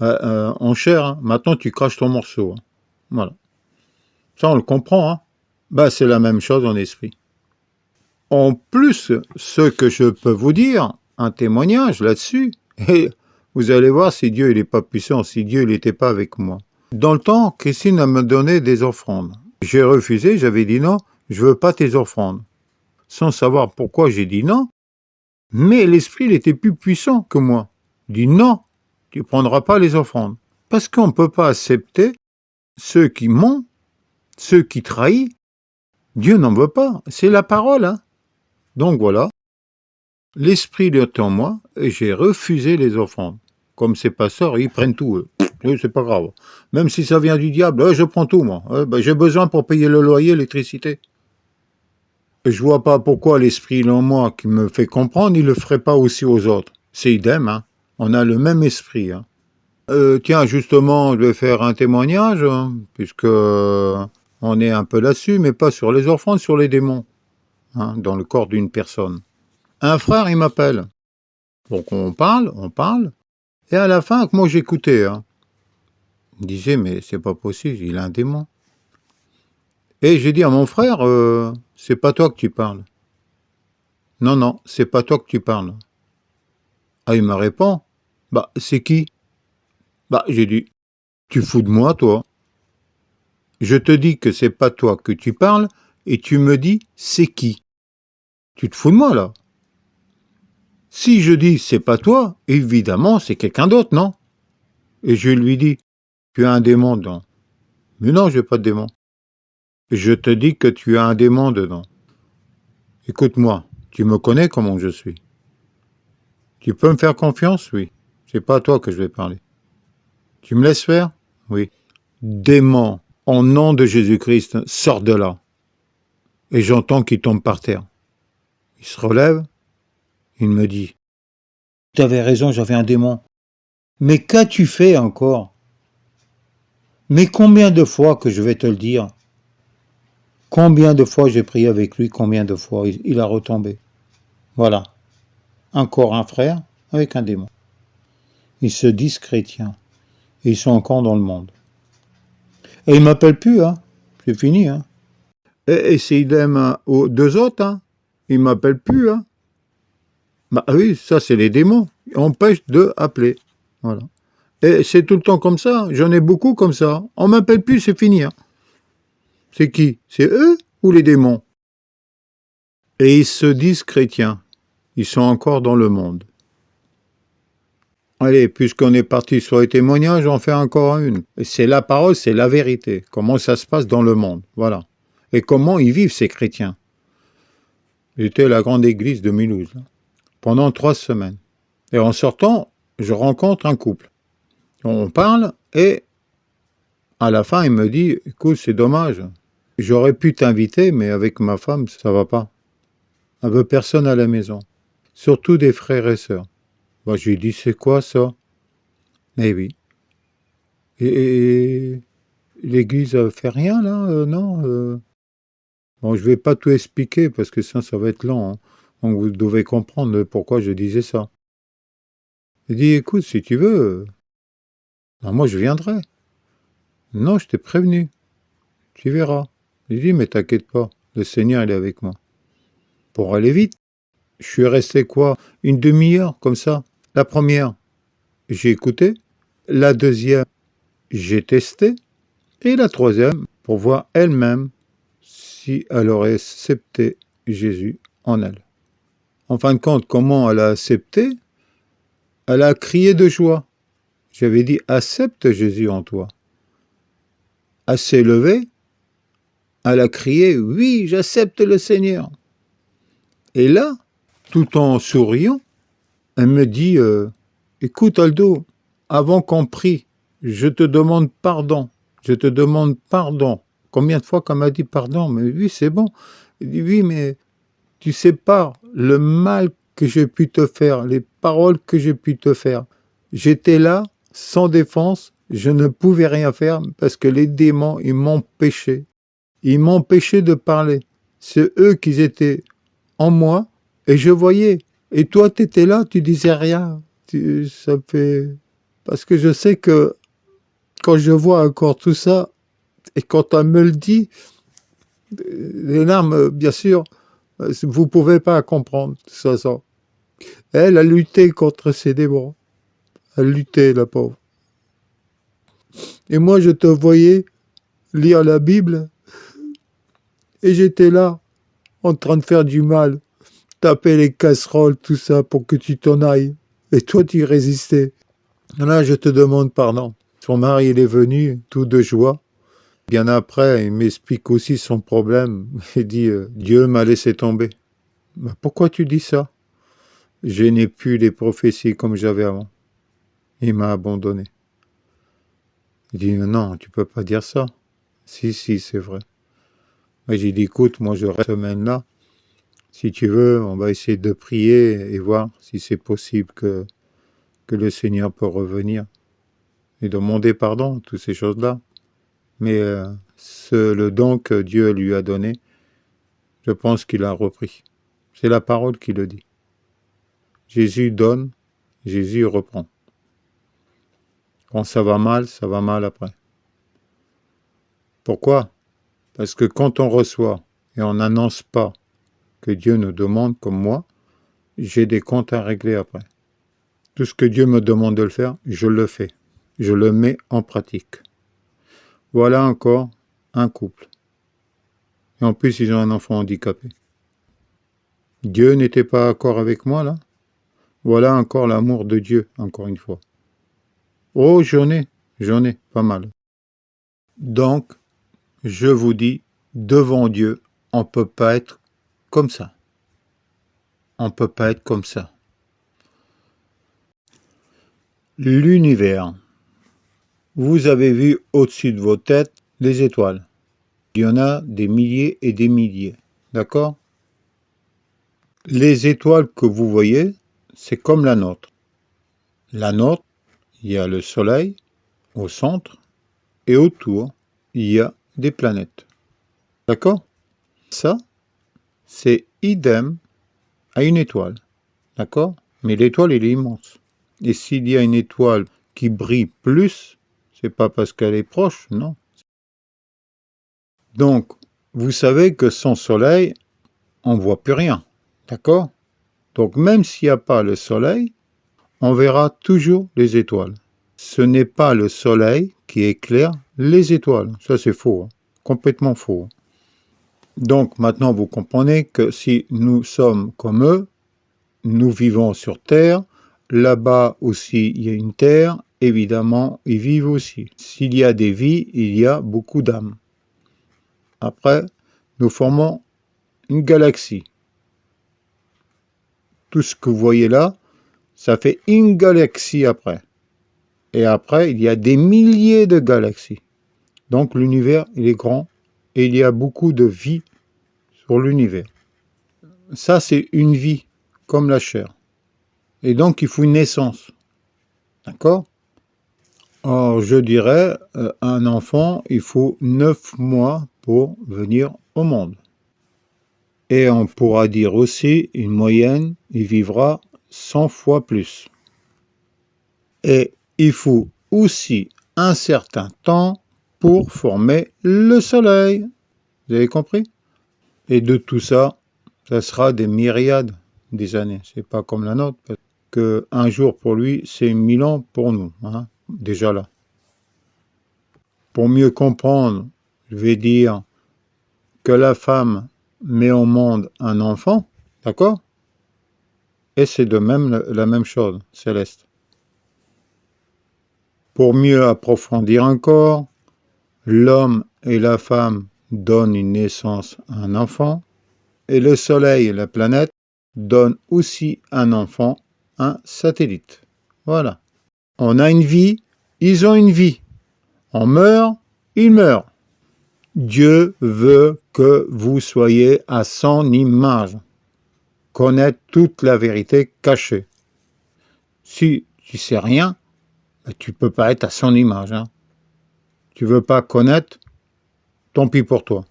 en chair, hein, maintenant tu craches ton morceau. Hein. Voilà. Ça on le comprend, hein. Bah, c'est la même chose en esprit. En plus, ce que je peux vous dire, un témoignage là-dessus, et vous allez voir si Dieu n'est pas puissant, si Dieu n'était pas avec moi. Dans le temps, Christine me donnait des offrandes. J'ai refusé, j'avais dit non, je veux pas tes offrandes. Sans savoir pourquoi j'ai dit non, mais l'esprit il était plus puissant que moi. Il dit non, tu prendras pas les offrandes. Parce qu'on ne peut pas accepter ceux qui mentent, ceux qui trahissent. Dieu n'en veut pas, c'est la parole, hein. Donc voilà, l'esprit est en moi et j'ai refusé les offrandes. Comme ces pasteurs, ils prennent tout, eux. C'est pas grave. Même si ça vient du diable, je prends tout, moi. J'ai besoin pour payer le loyer, l'électricité. Et je vois pas pourquoi l'esprit en moi qui me fait comprendre, il le ferait pas aussi aux autres. C'est idem, hein. On a le même esprit, hein. Tiens, justement, je vais faire un témoignage, hein, puisque on est un peu là-dessus, mais pas sur les offrandes, sur les démons, hein, dans le corps d'une personne. Un frère, il m'appelle. Donc on parle, et à la fin, moi j'écoutais, hein. Il me disait, mais c'est pas possible, il a un démon. Et j'ai dit à mon frère, c'est pas toi que tu parles. Non, non, c'est pas toi que tu parles. Ah, il me répond, bah, c'est qui? Bah, j'ai dit, tu fous de moi, toi. Je te dis que c'est pas toi que tu parles, et tu me dis, c'est qui? Tu te fous de moi, là? Si je dis, c'est pas toi, évidemment, c'est quelqu'un d'autre, non? Et je lui dis, tu as un démon dedans. Mais non, j'ai pas de démon. Je te dis que tu as un démon dedans. Écoute-moi, tu me connais comment je suis. Tu peux me faire confiance? Oui. C'est pas à toi que je vais parler. Tu me laisses faire? Oui. Démon, au nom de Jésus-Christ, sors de là. Et j'entends qu'il tombe par terre. Il se relève, il me dit, tu avais raison, j'avais un démon. Mais qu'as-tu fait encore? Mais combien de fois que je vais te le dire? Combien de fois j'ai prié avec lui, combien de fois il a retombé. Voilà. Encore un frère avec un démon. Ils se disent chrétiens. Et ils sont encore dans le monde. Et ils m'appellent plus, hein. C'est fini, hein. Et c'est idem aux deux autres, hein. Ils m'appellent plus, hein. Bah oui, ça c'est les démons. Ils empêchent de appeler. Voilà. Et c'est tout le temps comme ça. J'en ai beaucoup comme ça. On m'appelle plus, c'est fini. Hein. C'est qui? C'est eux ou les démons? Et ils se disent chrétiens. Ils sont encore dans le monde. Allez, puisqu'on est parti sur les témoignages, j'en fais encore une. C'est la parole, c'est la vérité. Comment ça se passe dans le monde. Voilà. Et comment ils vivent, ces chrétiens. J'étais à la grande église de Mulhouse, là, pendant 3 semaines. Et en sortant, je rencontre un couple. On parle et à la fin, il me dit, écoute, c'est dommage. J'aurais pu t'inviter, mais avec ma femme, ça va pas. Elle veut personne à la maison. Surtout des frères et sœurs. Moi, je lui dis, c'est quoi ça? Eh oui. Et l'église fait rien, là? Non. Bon, je vais pas tout expliquer, parce que ça va être lent. Hein. Donc, vous devez comprendre pourquoi je disais ça. Il dit, écoute, si tu veux, ben moi, je viendrai. Non, je t'ai prévenu. Tu verras. Il dit, mais t'inquiète pas. Le Seigneur, il est avec moi. Pour aller vite. Je suis resté quoi? Une demi-heure, comme ça. La première, j'ai écouté. La deuxième, j'ai testé. Et la troisième, pour voir elle-même si elle aurait accepté Jésus en elle. En fin de compte, comment elle a accepté? Elle a crié de joie. J'avais dit, accepte Jésus en toi. Elle s'est levée. Elle a crié, oui, j'accepte le Seigneur. Et là, tout en souriant, elle me dit, écoute Aldo, avant qu'on prie, je te demande pardon. Je te demande pardon. Combien de fois qu'elle m'a dit pardon? Mais oui, c'est bon. Il dit, oui, mais tu sais pas le mal que j'ai pu te faire, les paroles que j'ai pu te faire. J'étais là, sans défense, je ne pouvais rien faire parce que les démons, ils m'empêchaient. Ils m'empêchaient de parler. C'est eux qui étaient en moi et je voyais. Et toi, tu étais là, tu disais rien. Ça fait... Parce que je sais que quand je vois encore tout ça, et quand elle me le dit, les larmes, bien sûr, vous pouvez pas comprendre ça. Elle a lutté contre ces démons. Elle luttait, la pauvre. Et moi, je te voyais lire la Bible et j'étais là, en train de faire du mal, taper les casseroles, tout ça, pour que tu t'en ailles. Et toi, tu résistais. Là, je te demande pardon. Son mari, il est venu, tout de joie. Bien après, il m'explique aussi son problème. Il dit, Dieu m'a laissé tomber. Ben, pourquoi tu dis ça? Je n'ai plus les prophéties comme j'avais avant. Il m'a abandonné. Il dit, non, tu peux pas dire ça. Si, c'est vrai. Mais j'ai dit, écoute, moi je reste cette semaine-là. Si tu veux, on va essayer de prier et voir si c'est possible que le Seigneur peut revenir et demander pardon, toutes ces choses-là. Mais le don que Dieu lui a donné, je pense qu'il a repris. C'est la parole qui le dit. Jésus donne, Jésus reprend. Quand ça va mal après. Pourquoi? Parce que quand on reçoit et on n'annonce pas que Dieu nous demande, comme moi, j'ai des comptes à régler après. Tout ce que Dieu me demande de le faire, je le fais. Je le mets en pratique. Voilà encore un couple. Et en plus, ils ont un enfant handicapé. Dieu n'était pas d'accord avec moi, là. Voilà encore l'amour de Dieu, encore une fois. Oh, j'en ai, pas mal. Donc, je vous dis, devant Dieu, on ne peut pas être comme ça. On ne peut pas être comme ça. L'univers. Vous avez vu au-dessus de vos têtes les étoiles. Il y en a des milliers et des milliers. D'accord? Les étoiles que vous voyez, c'est comme la nôtre. La nôtre, il y a le Soleil au centre et autour, il y a des planètes. D'accord? Ça, c'est idem à une étoile. D'accord? Mais l'étoile, elle est immense. Et s'il y a une étoile qui brille plus, c'est pas parce qu'elle est proche, non. Donc, vous savez que sans soleil, on ne voit plus rien. D'accord? Donc, même s'il n'y a pas le soleil, on verra toujours les étoiles. ce n'est pas le soleil qui éclaire les étoiles. Ça, c'est faux, hein. Complètement faux. Donc, maintenant, vous comprenez que si nous sommes comme eux, nous vivons sur Terre, là-bas aussi, il y a une Terre, évidemment, ils vivent aussi. S'il y a des vies, il y a beaucoup d'âmes. Après, nous formons une galaxie. Tout ce que vous voyez là, ça fait une galaxie après. Et après, il y a des milliers de galaxies. Donc l'univers, il est grand et il y a beaucoup de vie sur l'univers. Ça, c'est une vie, comme la chair. Et donc, il faut une naissance. D'accord? Or, je dirais, un enfant, il faut 9 mois pour venir au monde. Et on pourra dire aussi, une moyenne, il vivra 100 fois plus. Et il faut aussi un certain temps pour former le soleil. Vous avez compris? Et de tout ça, ça sera des myriades des années. C'est pas comme la nôtre, parce que un jour pour lui, c'est 1000 ans pour nous, hein, déjà là. Pour mieux comprendre, je vais dire que la femme met au monde un enfant, d'accord? Et c'est de même la même chose, Céleste. Pour mieux approfondir encore, l'homme et la femme donnent une naissance à un enfant, et le Soleil et la planète donnent aussi un enfant, un satellite. Voilà. On a une vie, ils ont une vie. On meurt, ils meurent. Dieu veut que vous soyez à son image. Connaître toute la vérité cachée. Si tu sais rien, tu peux pas être à son image. Hein. Tu veux pas connaître, tant pis pour toi.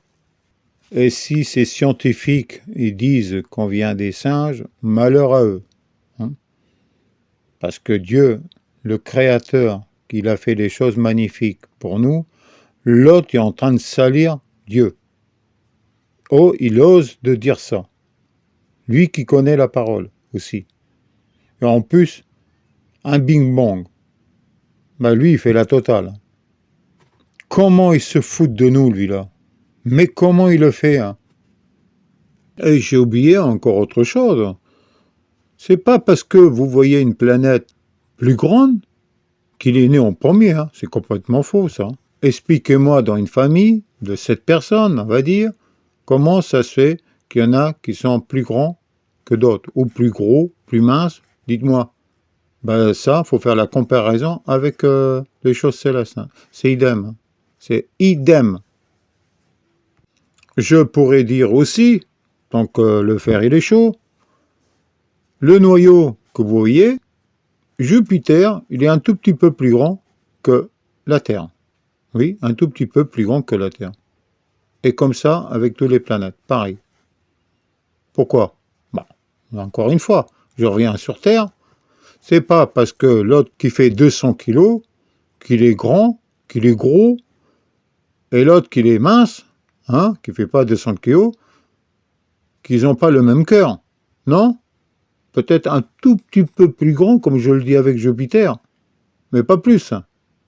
Et si ces scientifiques ils disent qu'on vient des singes, malheur à eux. Hein. Parce que Dieu, le Créateur, qu'il a fait des choses magnifiques pour nous, l'autre est en train de salir Dieu. Oh, il ose de dire ça. Lui qui connaît la parole aussi. Et en plus, un bing-bang. Bah lui, il fait la totale. Comment il se fout de nous, lui, là? Mais comment il le fait, hein? Et j'ai oublié encore autre chose. C'est pas parce que vous voyez une planète plus grande qu'il est né en premier, hein. C'est complètement faux, ça. Expliquez-moi dans une famille de 7 personnes, on va dire, comment ça se fait qu'il y en a qui sont plus grands que d'autres, ou plus gros, plus minces, dites-moi. Ben ça, il faut faire la comparaison avec les choses célestes. Hein. C'est idem. Hein. C'est idem. Je pourrais dire aussi, tant que le fer il est chaud, le noyau que vous voyez, Jupiter, il est un tout petit peu plus grand que la Terre. Oui, un tout petit peu plus grand que la Terre. Et comme ça, avec toutes les planètes, pareil. Pourquoi? Bon, encore une fois, je reviens sur Terre. C'est pas parce que l'autre qui fait 200 kilos, qu'il est grand, qu'il est gros, et l'autre qui est mince, hein, qui fait pas 200 kilos, qu'ils n'ont pas le même cœur. Non? Peut-être un tout petit peu plus grand, comme je le dis avec Jupiter, mais pas plus.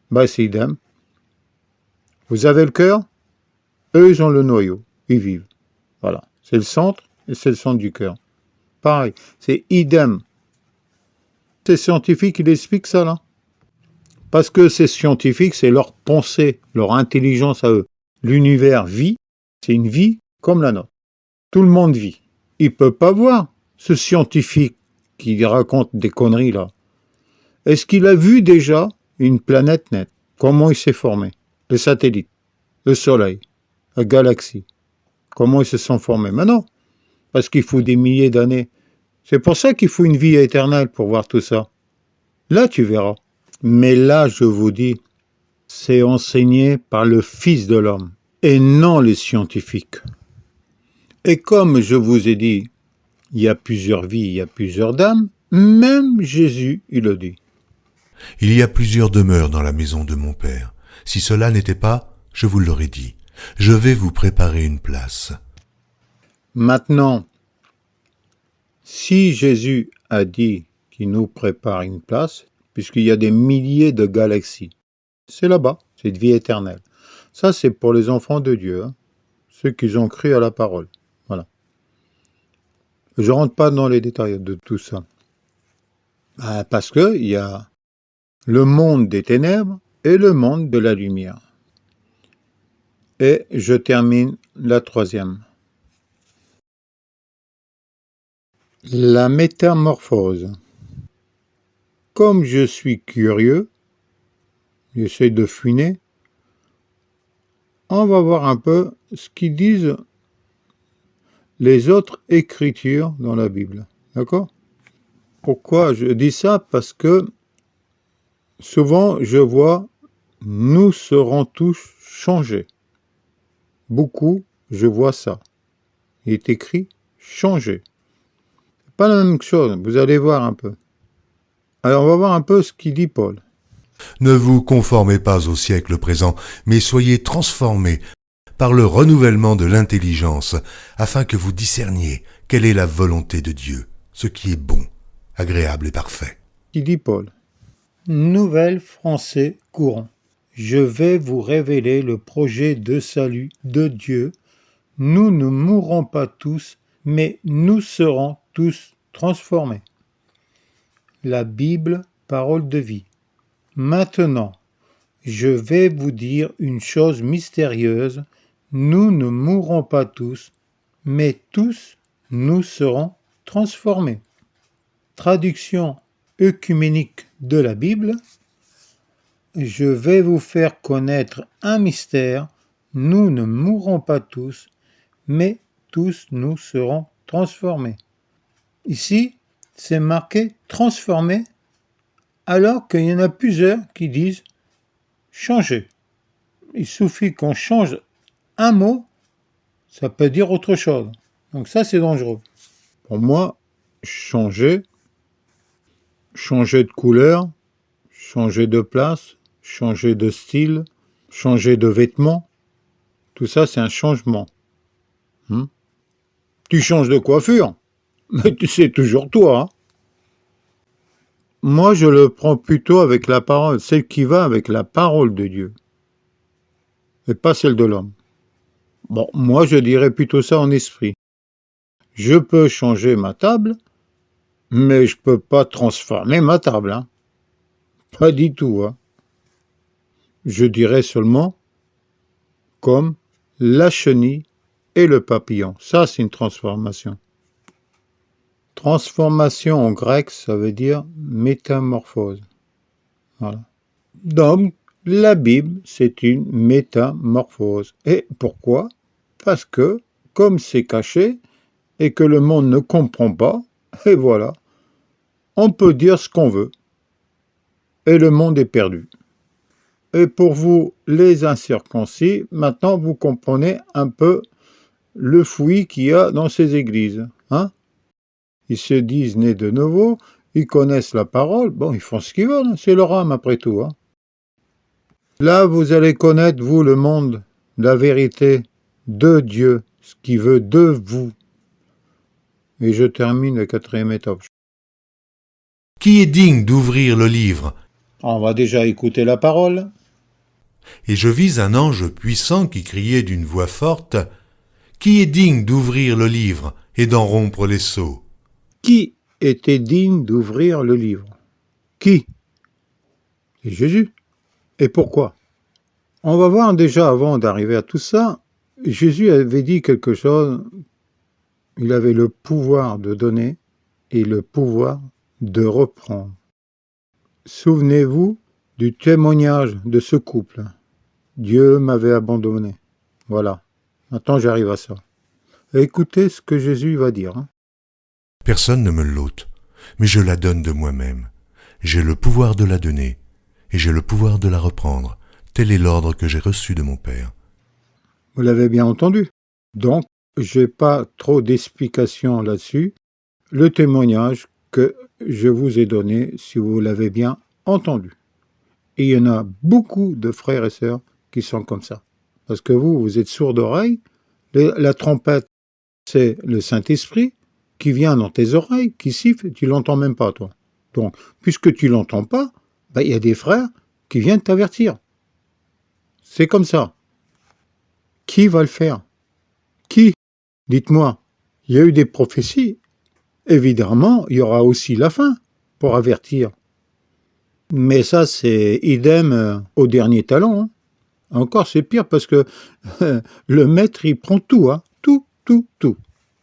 Bah, c'est idem. Vous avez le cœur, eux, ils ont le noyau, ils vivent. Voilà. C'est le centre, et c'est le centre du cœur. Pareil, c'est idem. Ces scientifiques, ils expliquent ça, là. Parce que ces scientifiques, c'est leur pensée, leur intelligence à eux. L'univers vit, c'est une vie comme la nôtre. Tout le monde vit. Il ne peut pas voir ce scientifique qui raconte des conneries, là. Est-ce qu'il a vu déjà une planète nette? Comment il s'est formé? Les satellites, le Soleil, la galaxie. Comment ils se sont formés? Mais non, parce qu'il faut des milliers d'années. C'est pour ça qu'il faut une vie éternelle pour voir tout ça. Là, tu verras. Mais là, je vous dis, c'est enseigné par le Fils de l'homme, et non les scientifiques. Et comme je vous ai dit, il y a plusieurs vies, il y a plusieurs dames, même Jésus, il le dit. Il y a plusieurs demeures dans la maison de mon Père. Si cela n'était pas, je vous l'aurais dit. Je vais vous préparer une place. Maintenant, si Jésus a dit qu'il nous prépare une place, puisqu'il y a des milliers de galaxies. C'est là-bas, c'est de vie éternelle. Ça, c'est pour les enfants de Dieu, hein, ceux qui ont cru à la parole. Voilà. Je ne rentre pas dans les détails de tout ça. Parce qu'il y a le monde des ténèbres et le monde de la lumière. Et je termine la troisième. La métamorphose. Comme je suis curieux, j'essaie de fouiner, on va voir un peu ce qu'ils disent les autres écritures dans la Bible. D'accord? Pourquoi je dis ça? Parce que souvent je vois « nous serons tous changés ». Beaucoup, je vois ça. Il est écrit « changer ». Pas la même chose, vous allez voir un peu. Alors on va voir un peu ce qu'il dit Paul. Ne vous conformez pas au siècle présent, mais soyez transformés par le renouvellement de l'intelligence, afin que vous discerniez quelle est la volonté de Dieu, ce qui est bon, agréable et parfait. Il dit Paul. Nouvelle français courant. Je vais vous révéler le projet de salut de Dieu. Nous ne mourrons pas tous, mais nous serons tous transformés. La Bible, parole de vie. Maintenant, je vais vous dire une chose mystérieuse. Nous ne mourrons pas tous, mais tous nous serons transformés. Traduction œcuménique de la Bible. Je vais vous faire connaître un mystère. Nous ne mourrons pas tous, mais tous nous serons transformés. Ici, c'est marqué transformés, alors qu'il y en a plusieurs qui disent changer. Il suffit qu'on change un mot, ça peut dire autre chose. Donc ça, c'est dangereux. Pour moi, changer de couleur, changer de place, changer de style, changer de vêtements, tout ça, c'est un changement. Tu changes de coiffure, mais c'est toujours toi. Moi, je le prends plutôt avec la parole, celle qui va avec la parole de Dieu, et pas celle de l'homme. Bon, moi, je dirais plutôt ça en esprit. Je peux changer ma table, mais je peux pas transformer ma table. Pas du tout. Je dirais seulement comme la chenille et le papillon. Ça, c'est une transformation. Transformation en grec, ça veut dire métamorphose. Voilà. Donc, la Bible, c'est une métamorphose. Et pourquoi? Parce que, comme c'est caché, et que le monde ne comprend pas, et voilà, on peut dire ce qu'on veut. Et le monde est perdu. Et pour vous, les incirconcis, maintenant vous comprenez un peu le fouillis qu'il y a dans ces églises. Ils se disent nés de nouveau, ils connaissent la parole, bon, ils font ce qu'ils veulent, c'est leur âme après tout. Là, vous allez connaître, vous, le monde, la vérité de Dieu, ce qu'il veut de vous. Et je termine la quatrième étape. Qui est digne d'ouvrir le livre? On va déjà écouter la parole. Et je vis un ange puissant qui criait d'une voix forte, « Qui est digne d'ouvrir le livre et d'en rompre les sceaux ?» Qui était digne d'ouvrir le livre? Qui? C'est Jésus. Et pourquoi? On va voir déjà, avant d'arriver à tout ça, Jésus avait dit quelque chose. Il avait le pouvoir de donner et le pouvoir de reprendre. Souvenez-vous du témoignage de ce couple. Dieu m'avait abandonné. Voilà. Maintenant, j'arrive à ça. Écoutez ce que Jésus va dire. Personne ne me l'ôte, mais je la donne de moi-même. J'ai le pouvoir de la donner, et j'ai le pouvoir de la reprendre. Tel est l'ordre que j'ai reçu de mon Père. Vous l'avez bien entendu. Donc, je n'ai pas trop d'explications là-dessus. Le témoignage que je vous ai donné, si vous l'avez bien entendu. Et il y en a beaucoup de frères et sœurs qui sont comme ça. Parce que vous êtes sourds d'oreille. La trompette, c'est le Saint-Esprit qui vient dans tes oreilles, qui siffle, et tu l'entends même pas, toi. Donc, puisque tu l'entends pas, il y a des frères qui viennent t'avertir. C'est comme ça. Qui va le faire? Qui? Dites-moi. Il y a eu des prophéties. Évidemment, il y aura aussi la fin pour avertir. Mais ça, c'est idem au dernier talent. Hein. Encore, c'est pire parce que le maître, il prend tout, hein.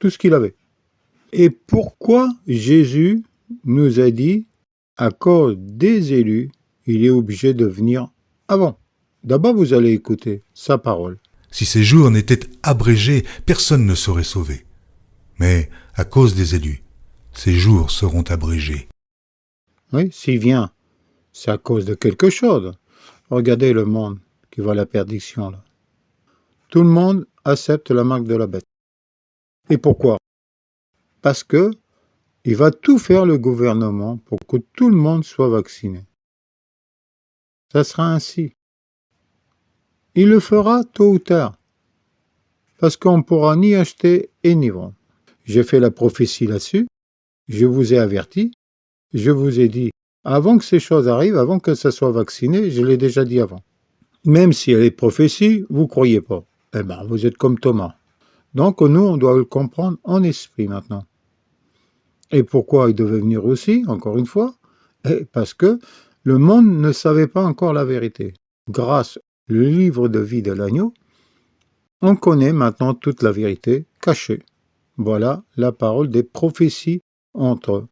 Tout ce qu'il avait. Et pourquoi Jésus nous a dit, à cause des élus, il est obligé de venir avant? D'abord, vous allez écouter sa parole. Si ces jours n'étaient abrégés, personne ne serait sauvé. Mais, à cause des élus, ces jours seront abrégés. Oui, s'il vient, c'est à cause de quelque chose. Regardez le monde qui va à la perdition, là. Tout le monde accepte la marque de la bête. Et pourquoi? Parce que il va tout faire, le gouvernement, pour que tout le monde soit vacciné. Ça sera ainsi. Il le fera tôt ou tard, parce qu'on ne pourra ni acheter et ni vendre. J'ai fait la prophétie là-dessus, je vous ai averti, je vous ai dit, avant que ces choses arrivent, avant que ça soit vacciné, je l'ai déjà dit avant. Même si elle est prophétie, vous ne croyez pas. Eh bien, vous êtes comme Thomas. Donc nous, on doit le comprendre en esprit maintenant. Et pourquoi il devait venir aussi, encore une fois? Parce que le monde ne savait pas encore la vérité. Grâce au livre de vie de l'agneau, on connaît maintenant toute la vérité cachée. Voilà la parole des prophéties entre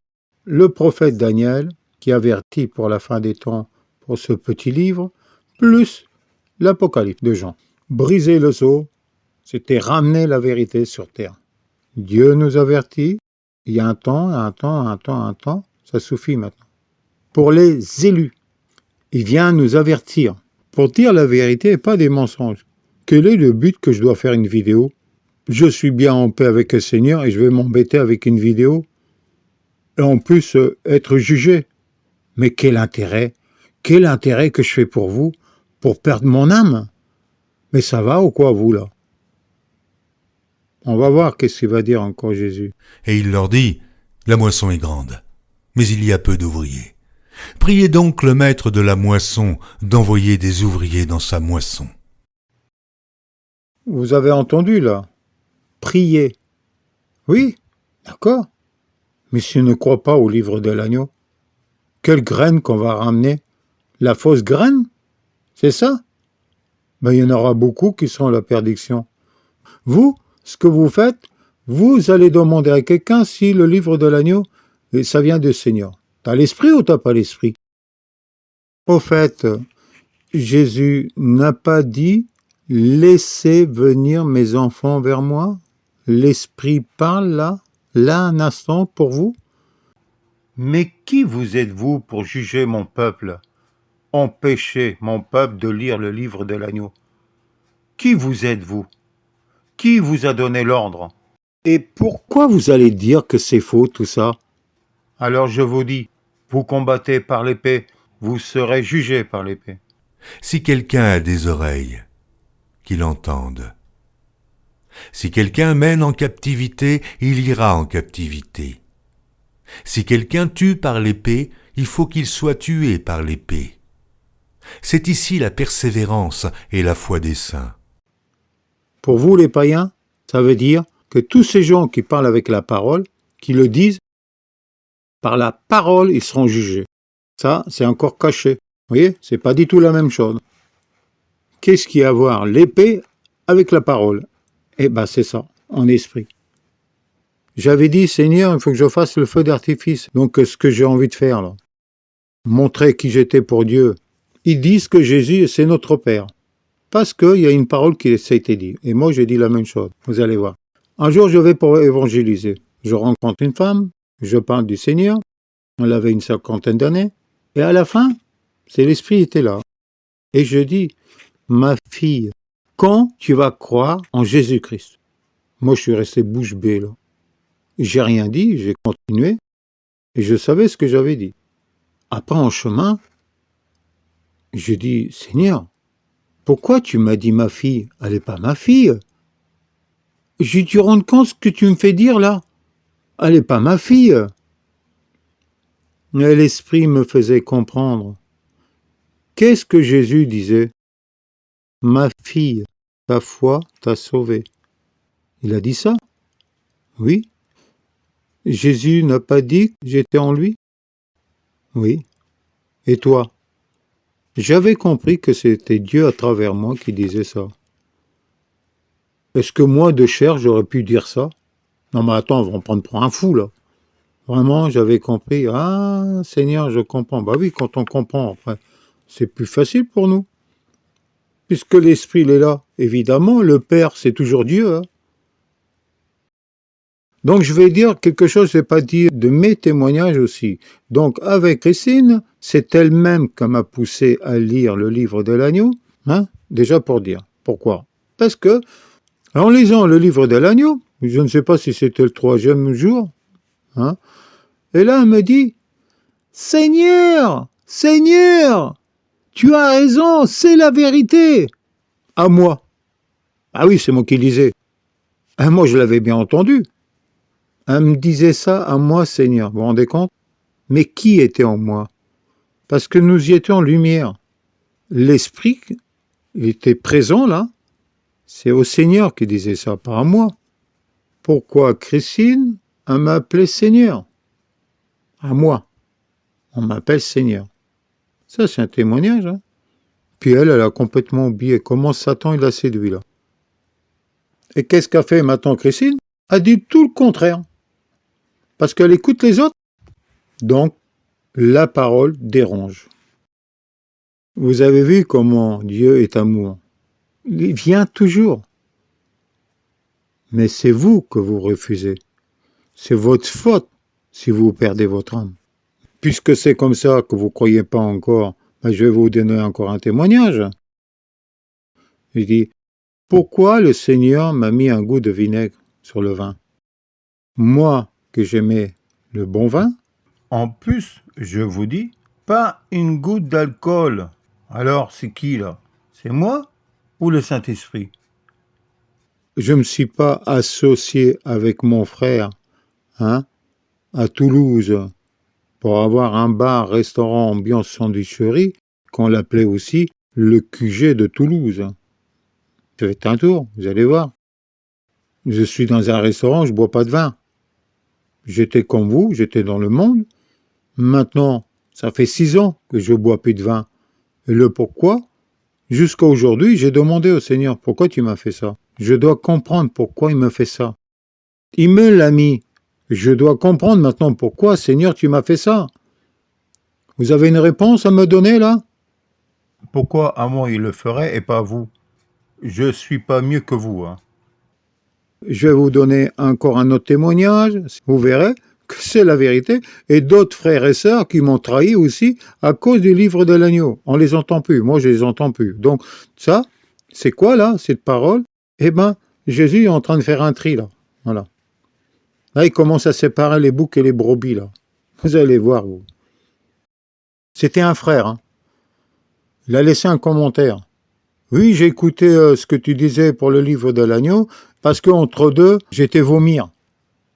le prophète Daniel, qui avertit pour la fin des temps pour ce petit livre, plus l'Apocalypse de Jean. Briser le sceau, c'était ramener la vérité sur terre. Dieu nous avertit, il y a un temps, ça suffit maintenant. Pour les élus, il vient nous avertir, pour dire la vérité et pas des mensonges. Quel est le but que je dois faire une vidéo? Je suis bien en paix avec le Seigneur et je vais m'embêter avec une vidéo et en plus être jugé. Mais quel intérêt? Quel intérêt que je fais pour vous? Pour perdre mon âme? Mais ça va ou quoi, vous, là? On va voir qu'est-ce qu'il va dire encore Jésus. Et il leur dit, la moisson est grande, mais il y a peu d'ouvriers. Priez donc le maître de la moisson d'envoyer des ouvriers dans sa moisson. Vous avez entendu, là? Priez. Oui, d'accord. Mais si on ne croit pas au livre de l'agneau, quelle graine qu'on va ramener? La fausse graine? C'est ça? Ben, il y en aura beaucoup qui seront à la perdition. Vous, ce que vous faites, vous allez demander à quelqu'un si le livre de l'agneau, ça vient du Seigneur. T'as l'esprit ou t'as pas l'esprit? Au fait, Jésus n'a pas dit « Laissez venir mes enfants vers moi ». L'esprit parle là un instant pour vous. Mais qui vous êtes-vous pour juger mon peuple? Empêcher mon peuple de lire le livre de l'agneau. Qui vous êtes-vous? Qui vous a donné l'ordre? Et pourquoi vous allez dire que c'est faux tout ça? Alors je vous dis, vous combattez par l'épée, vous serez jugés par l'épée. Si quelqu'un a des oreilles, qu'il entende. Si quelqu'un mène en captivité, il ira en captivité. Si quelqu'un tue par l'épée, il faut qu'il soit tué par l'épée. C'est ici la persévérance et la foi des saints. Pour vous les païens, ça veut dire que tous ces gens qui parlent avec la parole, qui le disent, par la parole, ils seront jugés. Ça, c'est encore caché. Vous voyez, c'est pas du tout la même chose. Qu'est-ce qu'il y a à voir l'épée avec la parole? Eh ben, c'est ça, en esprit. J'avais dit, Seigneur, il faut que je fasse le feu d'artifice. Donc, ce que j'ai envie de faire, là, montrer qui j'étais pour Dieu. Ils disent que Jésus, c'est notre Père. Parce qu'il y a une parole qui a été dite. Et moi, j'ai dit la même chose. Vous allez voir. Un jour, je vais pour évangéliser. Je rencontre une femme, je parle du Seigneur. Elle avait une 50aine d'années. Et à la fin, c'est l'Esprit était là. Et je dis, ma fille, quand tu vas croire en Jésus-Christ? Moi, je suis resté bouche bée, là. J'ai rien dit, j'ai continué. Et je savais ce que j'avais dit. Après, en chemin, je dis, Seigneur, pourquoi tu m'as dit ma fille? Elle n'est pas ma fille. J'ai dû rendre compte ce que tu me fais dire, là. Elle n'est pas ma fille. Mais l'esprit me faisait comprendre Qu'est-ce que Jésus disait? Ma fille, ta foi t'a sauvée. Il a dit ça? Oui. Jésus n'a pas dit que j'étais en lui? Oui. Et toi? J'avais compris que c'était Dieu à travers moi qui disait ça. Est-ce que moi, de chair, j'aurais pu dire ça? Non mais attends, on va me prendre pour un fou là. Vraiment, j'avais compris. Ah, Seigneur, je comprends. Bah oui, quand on comprend, après, c'est plus facile pour nous. Puisque l'Esprit, il est là. Évidemment, le Père, c'est toujours Dieu. Hein. Donc, je vais dire quelque chose, je vais pas dire de mes témoignages aussi. Donc, avec Christine, c'est elle-même qui m'a poussé à lire le livre de l'agneau. Hein, déjà pour dire. Pourquoi? Parce que, en lisant le livre de l'agneau, je ne sais pas si c'était le 3e jour, hein, et là, elle me dit, Seigneur, Seigneur, tu as raison, c'est la vérité. À moi. Ah oui, c'est moi qui lisais. Ah, moi, je l'avais bien entendu. Elle me disait ça à moi, Seigneur. Vous vous rendez compte? Mais qui était en moi? Parce que nous y étions en lumière. L'Esprit, il était présent là. C'est au Seigneur qui disait ça, pas à moi. Pourquoi Christine, elle m'appelait Seigneur? À moi. On m'appelle Seigneur. Ça, c'est un témoignage. Hein? Puis elle a complètement oublié comment Satan il l'a séduit là. Et qu'est-ce qu'a fait maintenant Christine? Elle dit tout le contraire. Parce qu'elle écoute les autres. Donc, la parole dérange. Vous avez vu comment Dieu est amour. Il vient toujours. Mais c'est vous que vous refusez. C'est votre faute si vous perdez votre âme. Puisque c'est comme ça que vous ne croyez pas encore, ben je vais vous donner encore un témoignage. Il dit, pourquoi le Seigneur m'a mis un goût de vinaigre sur le vin? Moi, que j'aimais le bon vin, en plus, je vous dis, pas une goutte d'alcool. Alors, c'est qui là? C'est moi ou le Saint-Esprit? Je ne me suis pas associé avec mon frère hein, à Toulouse pour avoir un bar, restaurant, ambiance sandwicherie, qu'on l'appelait aussi le QG de Toulouse. Faites un tour, vous allez voir. Je suis dans un restaurant, je bois pas de vin. J'étais comme vous, j'étais dans le monde. Maintenant, ça fait 6 ans que je bois plus de vin. Et le pourquoi? Jusqu'à aujourd'hui, j'ai demandé au Seigneur, pourquoi tu m'as fait ça? Je dois comprendre pourquoi il me fait ça. Il me l'a mis. Je dois comprendre maintenant pourquoi, Seigneur, tu m'as fait ça. Vous avez une réponse à me donner, là? Pourquoi à moi il le ferait et pas vous? Je suis pas mieux que vous, hein. Je vais vous donner encore un autre témoignage. Vous verrez que c'est la vérité. Et d'autres frères et sœurs qui m'ont trahi aussi à cause du livre de l'agneau. On les entend plus. Moi, je les entends plus. Donc, ça, c'est quoi, là, cette parole? Eh ben, Jésus est en train de faire un tri, là. Voilà. Là, il commence à séparer les boucs et les brebis, là. Vous allez voir, vous. C'était un frère, hein. Il a laissé un commentaire. Oui, j'ai écouté ce que tu disais pour le livre de l'agneau, parce qu'entre deux, j'étais vomir.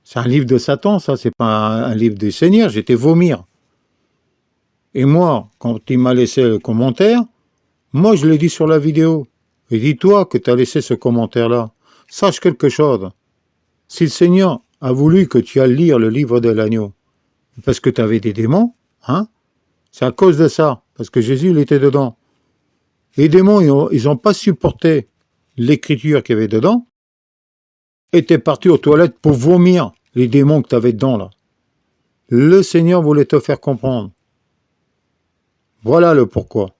C'est un livre de Satan, ça, c'est pas un livre du Seigneur, j'étais vomir. Et moi, quand il m'a laissé le commentaire, moi, je l'ai dit sur la vidéo. Et dis-toi que tu as laissé ce commentaire-là. Sache quelque chose. Si le Seigneur a voulu que tu ailles lire le livre de l'agneau, parce que tu avais des démons, hein, c'est à cause de ça, parce que Jésus, il était dedans. Les démons, ils n'ont pas supporté l'écriture qu'il y avait dedans, et t'es parti aux toilettes pour vomir les démons que tu avais dedans, là. Le Seigneur voulait te faire comprendre. Voilà le pourquoi.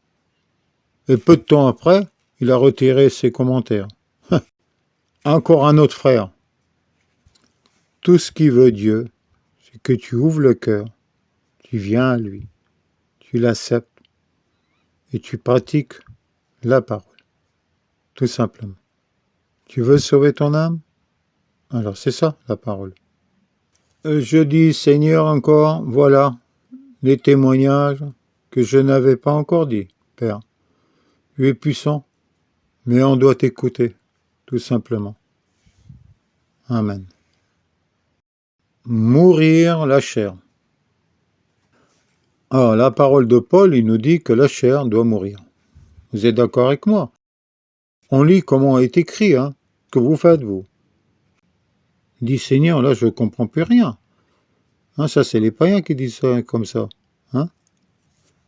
Et peu de temps après, il a retiré ses commentaires. Encore un autre frère. Tout ce qui veut Dieu, c'est que tu ouvres le cœur, tu viens à lui, tu l'acceptes et tu pratiques la parole. Tout simplement. Tu veux sauver ton âme? Alors c'est ça la parole. Je dis Seigneur encore, voilà les témoignages que je n'avais pas encore dit, Père. Tu es puissant, mais on doit t'écouter, tout simplement. Amen. Mourir la chair. Alors, la parole de Paul, il nous dit que la chair doit mourir. Vous êtes d'accord avec moi? On lit comment est écrit, hein. Que vous faites, vous? Il dit, Seigneur, là, je ne comprends plus rien. Hein, ça, c'est les païens qui disent ça comme ça. Hein.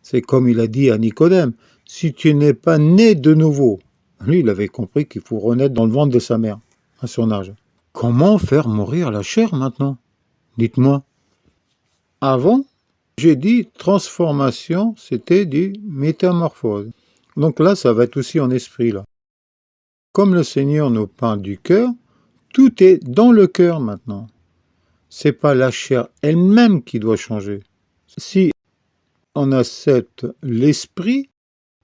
C'est comme il a dit à Nicodème, si tu n'es pas né de nouveau. Lui, il avait compris qu'il faut renaître dans le ventre de sa mère, à son âge. Comment faire mourir la chair maintenant? Dites-moi. Avant, j'ai dit transformation, c'était du métamorphose. Donc là, ça va être aussi en esprit, là. Comme le Seigneur nous parle du cœur, tout est dans le cœur maintenant. C'est pas la chair elle-même qui doit changer. Si on accepte l'esprit,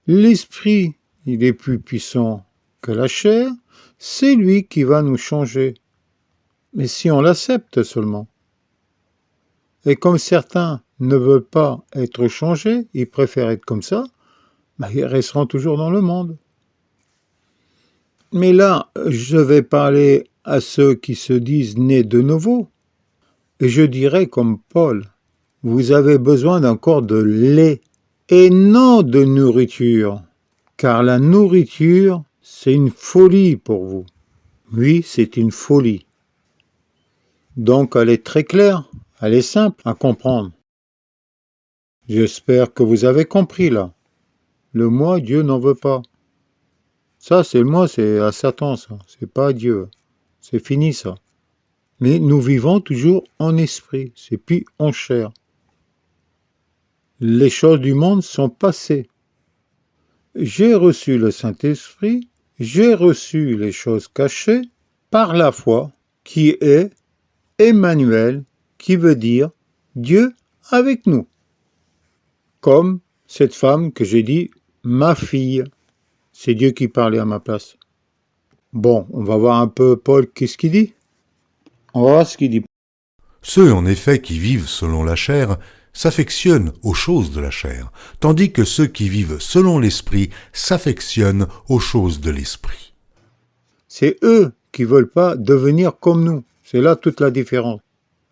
l'esprit, il est plus puissant que la chair, c'est lui qui va nous changer. Mais si on l'accepte seulement. Et comme certains ne veulent pas être changés, ils préfèrent être comme ça, ils resteront toujours dans le monde. Mais là, je vais parler à ceux qui se disent nés de nouveau. Et je dirais comme Paul, vous avez besoin d'un corps de lait et non de nourriture. Car la nourriture, c'est une folie pour vous. Oui, c'est une folie. Donc elle est très claire, elle est simple à comprendre. J'espère que vous avez compris là. Le moi, Dieu n'en veut pas. Ça, c'est le moi, c'est à Satan, ça. C'est pas à Dieu. C'est fini, ça. Mais nous vivons toujours en esprit, c'est plus en chair. Les choses du monde sont passées. J'ai reçu le Saint-Esprit, j'ai reçu les choses cachées par la foi, qui est Emmanuel, qui veut dire Dieu avec nous. Comme cette femme que j'ai dit, ma fille. C'est Dieu qui parlait à ma place. Bon, on va voir un peu Paul, qu'est-ce qu'il dit? On va voir ce qu'il dit. Ceux, en effet, qui vivent selon la chair s'affectionnent aux choses de la chair, tandis que ceux qui vivent selon l'esprit s'affectionnent aux choses de l'esprit. C'est eux qui veulent pas devenir comme nous. C'est là toute la différence.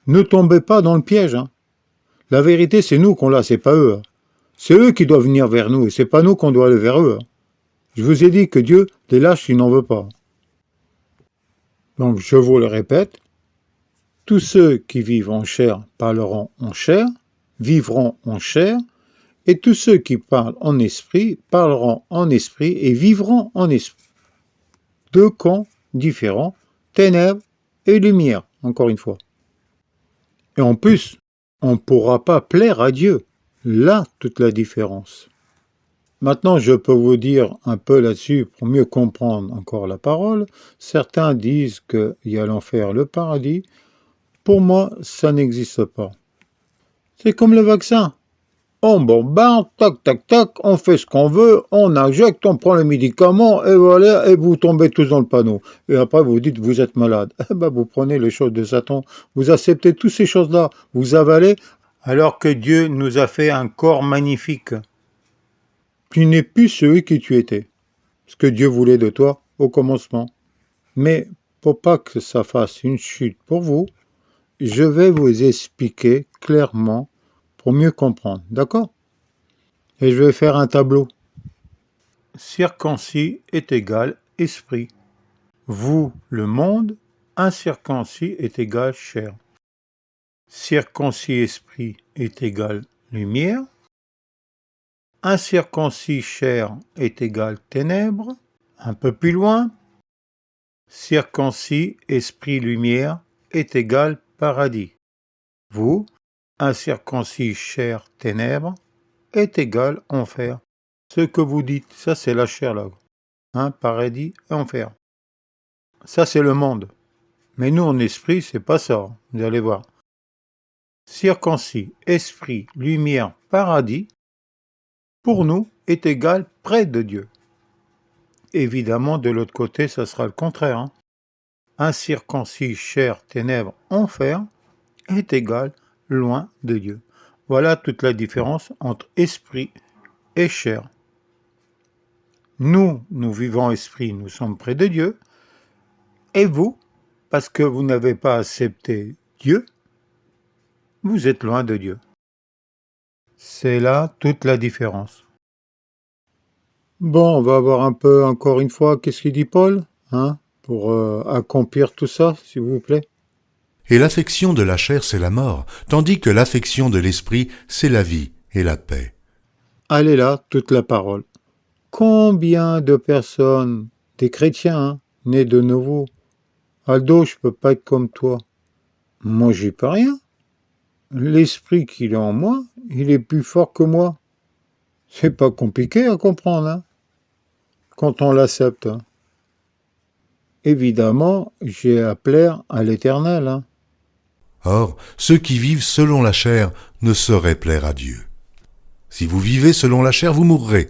Ne tombez pas dans le piège. Hein. La vérité, c'est nous qu'on l'a, c'est pas eux. Hein. C'est eux qui doivent venir vers nous, et c'est pas nous qu'on doit aller vers eux. Hein. Je vous ai dit que Dieu les lâche, il n'en veut pas. Donc, je vous le répète, tous ceux qui vivent en chair parleront en chair, vivront en chair, et tous ceux qui parlent en esprit parleront en esprit et vivront en esprit. Deux camps différents, ténèbres et lumière, encore une fois. Et en plus, on ne pourra pas plaire à Dieu. Là, toute la différence. Maintenant, je peux vous dire un peu là-dessus pour mieux comprendre encore la parole. Certains disent qu'il y a l'enfer, le paradis. Pour moi, ça n'existe pas. C'est comme le vaccin. On bombarde, tac, tac, tac, on fait ce qu'on veut, on injecte, on prend les médicaments, et voilà, et vous tombez tous dans le panneau. Et après, vous dites, vous êtes malade. Eh ben, vous prenez les choses de Satan, vous acceptez toutes ces choses-là, vous avalez, alors que Dieu nous a fait un corps magnifique. Tu n'es plus celui que tu étais, ce que Dieu voulait de toi au commencement. Mais pour pas que ça fasse une chute pour vous, je vais vous expliquer clairement pour mieux comprendre, d'accord? Et je vais faire un tableau. Circoncis est égal esprit. Vous, le monde, incirconcis est égal chair. Circoncis esprit est égal lumière. Incirconcis chair est égal ténèbres. Un peu plus loin, circoncis esprit lumière est égal paradis. Vous, incirconcis chair ténèbres est égal enfer. Ce que vous dites, ça c'est la chair là. Hein, paradis et enfer. Ça c'est le monde. Mais nous en esprit, c'est pas ça. Vous allez voir. Circoncis, esprit, lumière, paradis, pour nous, est égal près de Dieu. Évidemment, de l'autre côté, ça sera le contraire. Hein. Incirconcis, chair, ténèbres, enfer, est égal loin de Dieu. Voilà toute la différence entre esprit et chair. Nous, nous vivons esprit, nous sommes près de Dieu. Et vous, parce que vous n'avez pas accepté Dieu, vous êtes loin de Dieu. C'est là toute la différence. Bon, on va voir un peu encore une fois qu'est-ce qu'il dit Paul, hein, pour accomplir tout ça, s'il vous plaît. Et l'affection de la chair, c'est la mort, tandis que l'affection de l'esprit, c'est la vie et la paix. Allez là, toute la parole. Combien de personnes, des chrétiens, hein, nés de nouveau. Aldo, je peux pas être comme toi. Moi, j'y peux rien. L'esprit qu'il a en moi, il est plus fort que moi. C'est pas compliqué à comprendre, hein, quand on l'accepte. Hein. Évidemment, j'ai à plaire à l'Éternel. Hein. Or, ceux qui vivent selon la chair ne sauraient plaire à Dieu. Si vous vivez selon la chair, vous mourrez.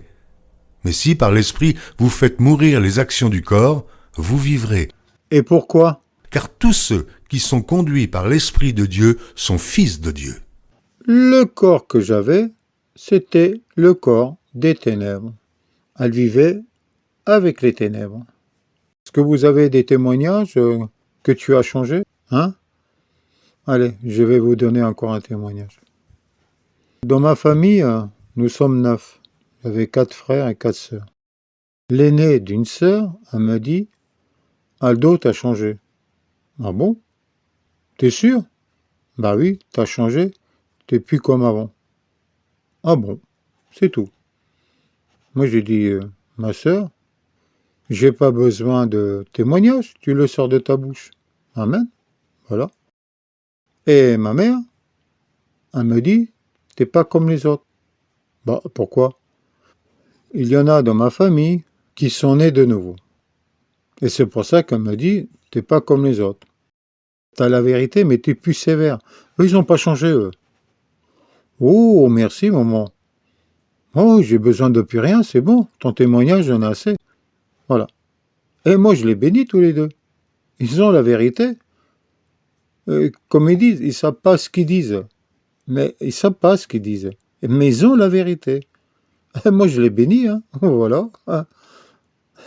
Mais si par l'esprit vous faites mourir les actions du corps, vous vivrez. Et pourquoi? Car tous ceux qui sont conduits par l'Esprit de Dieu sont fils de Dieu. Le corps que j'avais, c'était le corps des ténèbres. Elle vivait avec les ténèbres. Est-ce que vous avez des témoignages que tu as changé, hein? Allez, je vais vous donner encore un témoignage. Dans ma famille, nous sommes 9. J'avais 4 frères et 4 sœurs. L'aîné d'une sœur, elle m'a dit « Aldo, t'as changé. » Ah bon? T'es sûr? Bah oui, t'as changé. T'es plus comme avant. Ah bon? C'est tout. Moi j'ai dit ma sœur, j'ai pas besoin de témoignage, tu le sors de ta bouche. Amen. Voilà. Et ma mère, elle me dit, t'es pas comme les autres. Bah, pourquoi? Il y en a dans ma famille qui sont nés de nouveau. Et c'est pour ça qu'elle me dit, t'es pas comme les autres. T'as la vérité, mais t'es plus sévère. Eux, ils n'ont pas changé, eux. Oh, merci, maman. Oh, j'ai besoin de plus rien, c'est bon. Ton témoignage, j'en ai assez. Voilà. Et moi, je les bénis tous les deux. Ils ont la vérité. Comme ils disent, ils ne savent pas ce qu'ils disent. Mais ils ne savent pas ce qu'ils disent. Mais ils ont la vérité. Et moi, je les bénis. Hein. Voilà.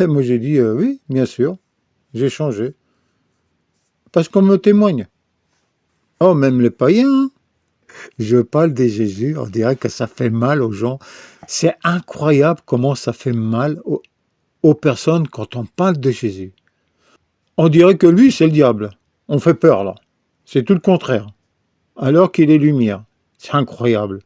Et moi, j'ai dit, oui, bien sûr, j'ai changé. Parce qu'on me témoigne. Oh, même les païens. Hein. Je parle de Jésus, on dirait que ça fait mal aux gens. C'est incroyable comment ça fait mal aux personnes quand on parle de Jésus. On dirait que lui, c'est le diable. On fait peur, là. C'est tout le contraire. Alors qu'il est lumière. C'est incroyable.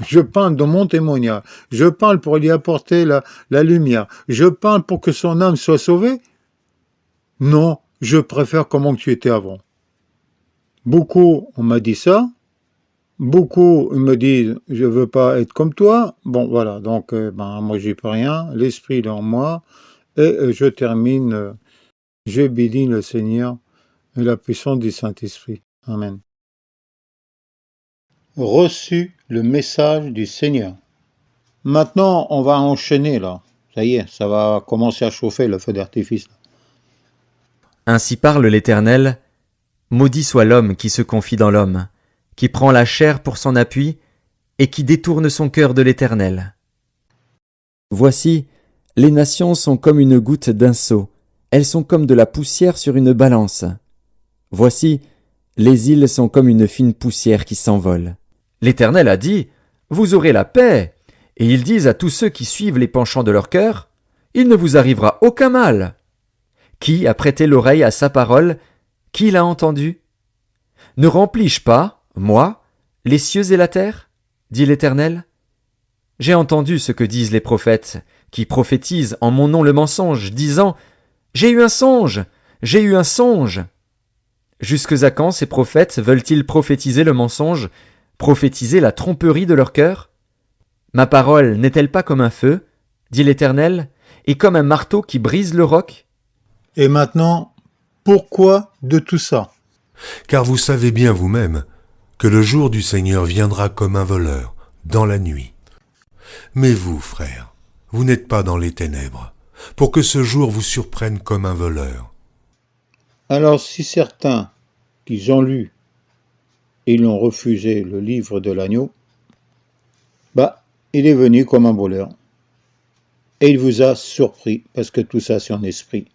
Je parle de mon témoignage. Je parle pour lui apporter la lumière. Je parle pour que son âme soit sauvée. Non, je préfère comment tu étais avant. Beaucoup, on m'a dit ça. Beaucoup me disent, je veux pas être comme toi. Bon, voilà. Donc, moi, j'y peux rien. L'esprit est en moi. Et je termine. Je bénis le Seigneur et la puissance du Saint-Esprit. Amen. Reçu le message du Seigneur. Maintenant, on va enchaîner là. Ça y est, ça va commencer à chauffer le feu d'artifice. Ainsi parle l'Éternel, maudit soit l'homme qui se confie dans l'homme, qui prend la chair pour son appui et qui détourne son cœur de l'Éternel. Voici, les nations sont comme une goutte d'un seau, elles sont comme de la poussière sur une balance. Voici, les îles sont comme une fine poussière qui s'envole. L'Éternel a dit, vous aurez la paix, et ils disent à tous ceux qui suivent les penchants de leur cœur, il ne vous arrivera aucun mal. Qui a prêté l'oreille à sa parole? Qui l'a entendu? Ne remplis-je pas, moi, les cieux et la terre? Dit l'Éternel. J'ai entendu ce que disent les prophètes, qui prophétisent en mon nom le mensonge, disant « J'ai eu un songe, j'ai eu un songe !» Jusque à quand ces prophètes veulent-ils prophétiser le mensonge, prophétiser la tromperie de leur cœur? Ma parole n'est-elle pas comme un feu, dit l'Éternel, et comme un marteau qui brise le roc? Et maintenant, pourquoi de tout ça? Car vous savez bien vous-même que le jour du Seigneur viendra comme un voleur, dans la nuit. Mais vous, frères, vous n'êtes pas dans les ténèbres, pour que ce jour vous surprenne comme un voleur. Alors si certains qui ont lu et ils ont refusé le livre de l'agneau, il est venu comme un voleur. Et il vous a surpris, parce que tout ça c'est en esprit.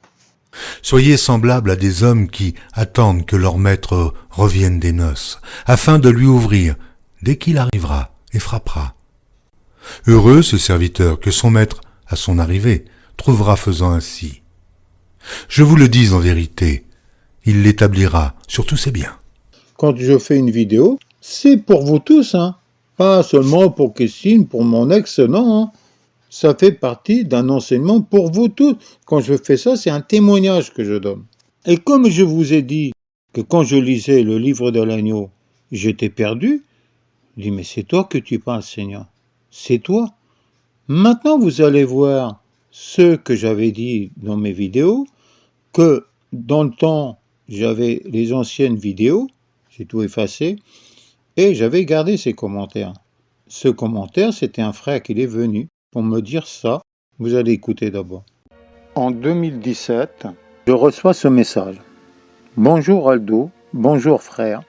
Soyez semblables à des hommes qui attendent que leur maître revienne des noces, afin de lui ouvrir dès qu'il arrivera et frappera. Heureux ce serviteur que son maître, à son arrivée, trouvera faisant ainsi. Je vous le dis en vérité, il l'établira sur tous ses biens. Quand je fais une vidéo, c'est pour vous tous, hein. Pas seulement pour Christine, pour mon ex, non, hein. Ça fait partie d'un enseignement pour vous tous. Quand je fais ça, c'est un témoignage que je donne. Et comme je vous ai dit que quand je lisais le livre de l'agneau, j'étais perdu, je dis, mais c'est toi que tu parles, Seigneur. C'est toi. Maintenant, vous allez voir ce que j'avais dit dans mes vidéos, que dans le temps, j'avais les anciennes vidéos, j'ai tout effacé, et j'avais gardé ces commentaires. Ce commentaire, c'était un frère qui est venu pour me dire ça. Vous allez écouter d'abord. En 2017, je reçois ce message. Bonjour Aldo, bonjour frère,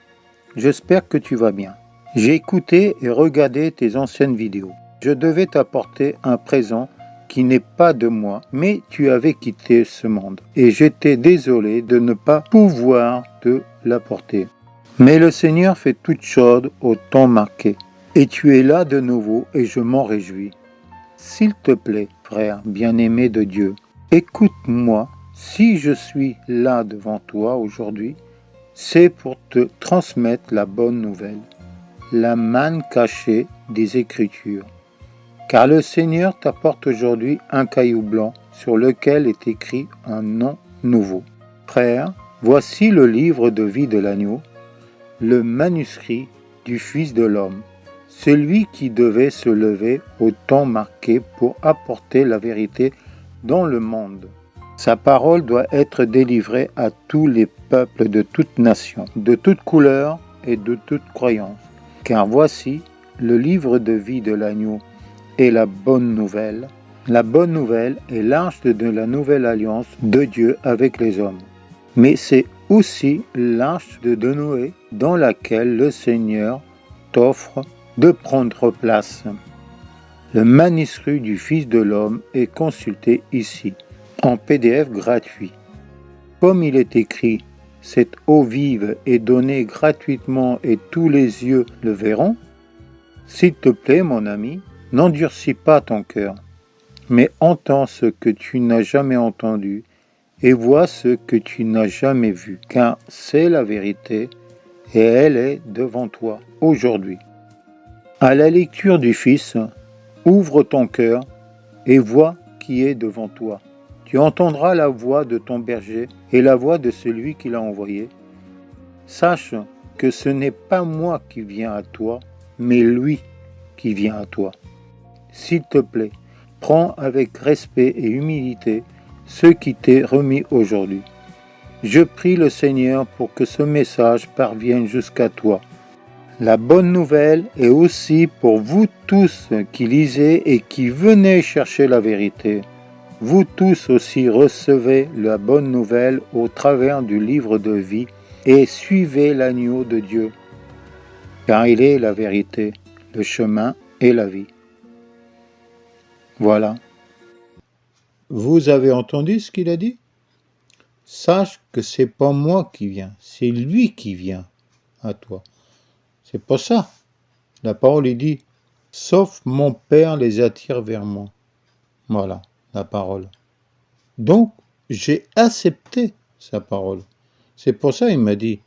j'espère que tu vas bien. J'ai écouté et regardé tes anciennes vidéos. Je devais t'apporter un présent qui n'est pas de moi, mais tu avais quitté ce monde. Et j'étais désolé de ne pas pouvoir te l'apporter. Mais le Seigneur fait toutes choses au temps marqué. Et tu es là de nouveau et je m'en réjouis. S'il te plaît, frère bien-aimé de Dieu, écoute-moi. Si je suis là devant toi aujourd'hui, c'est pour te transmettre la bonne nouvelle, la manne cachée des Écritures. Car le Seigneur t'apporte aujourd'hui un caillou blanc sur lequel est écrit un nom nouveau. Frère, voici le livre de vie de l'agneau, le manuscrit du Fils de l'homme, celui qui devait se lever au temps marqué pour apporter la vérité dans le monde. Sa parole doit être délivrée à tous les peuples de toutes nations, de toutes couleurs et de toutes croyances. Car voici, le livre de vie de l'agneau est la bonne nouvelle. La bonne nouvelle est l'arche de la nouvelle alliance de Dieu avec les hommes. Mais c'est aussi l'arche de Noé dans laquelle le Seigneur t'offre de prendre place. Le manuscrit du Fils de l'homme est consulté ici, en PDF gratuit. Comme il est écrit, cette eau vive est donnée gratuitement et tous les yeux le verront. S'il te plaît, mon ami, n'endurcis pas ton cœur, mais entends ce que tu n'as jamais entendu et vois ce que tu n'as jamais vu, car c'est la vérité et elle est devant toi aujourd'hui. À la lecture du Fils, ouvre ton cœur et vois qui est devant toi. Tu entendras la voix de ton berger et la voix de celui qui l'a envoyé. Sache que ce n'est pas moi qui viens à toi, mais lui qui vient à toi. S'il te plaît, prends avec respect et humilité ce qui t'est remis aujourd'hui. Je prie le Seigneur pour que ce message parvienne jusqu'à toi. La bonne nouvelle est aussi pour vous tous qui lisez et qui venez chercher la vérité. Vous tous aussi recevez la bonne nouvelle au travers du livre de vie et suivez l'agneau de Dieu, car il est la vérité, le chemin et la vie. Voilà. Vous avez entendu ce qu'il a dit? Sache que c'est pas moi qui viens, c'est lui qui vient à toi. C'est pas ça. La parole est dit, sauf mon Père les attire vers moi. Voilà, la parole. Donc, j'ai accepté sa parole. C'est pour ça qu'il m'a dit,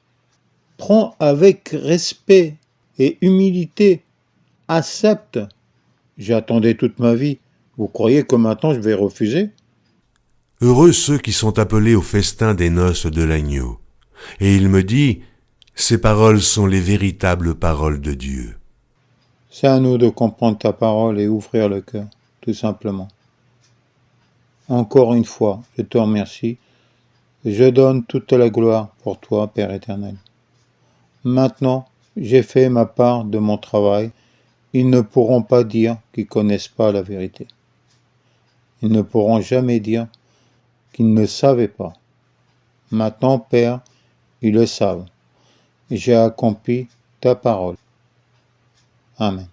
prends avec respect et humilité, accepte. J'attendais toute ma vie. Vous croyez que maintenant je vais refuser? Heureux ceux qui sont appelés au festin des noces de l'agneau. Et il me dit, ces paroles sont les véritables paroles de Dieu. C'est à nous de comprendre ta parole et ouvrir le cœur, tout simplement. Encore une fois, je te remercie et je donne toute la gloire pour toi, Père éternel. Maintenant, j'ai fait ma part de mon travail. Ils ne pourront pas dire qu'ils ne connaissent pas la vérité. Ils ne pourront jamais dire qu'ils ne savaient pas. Maintenant, Père, ils le savent. Et j'ai accompli ta parole. Amen.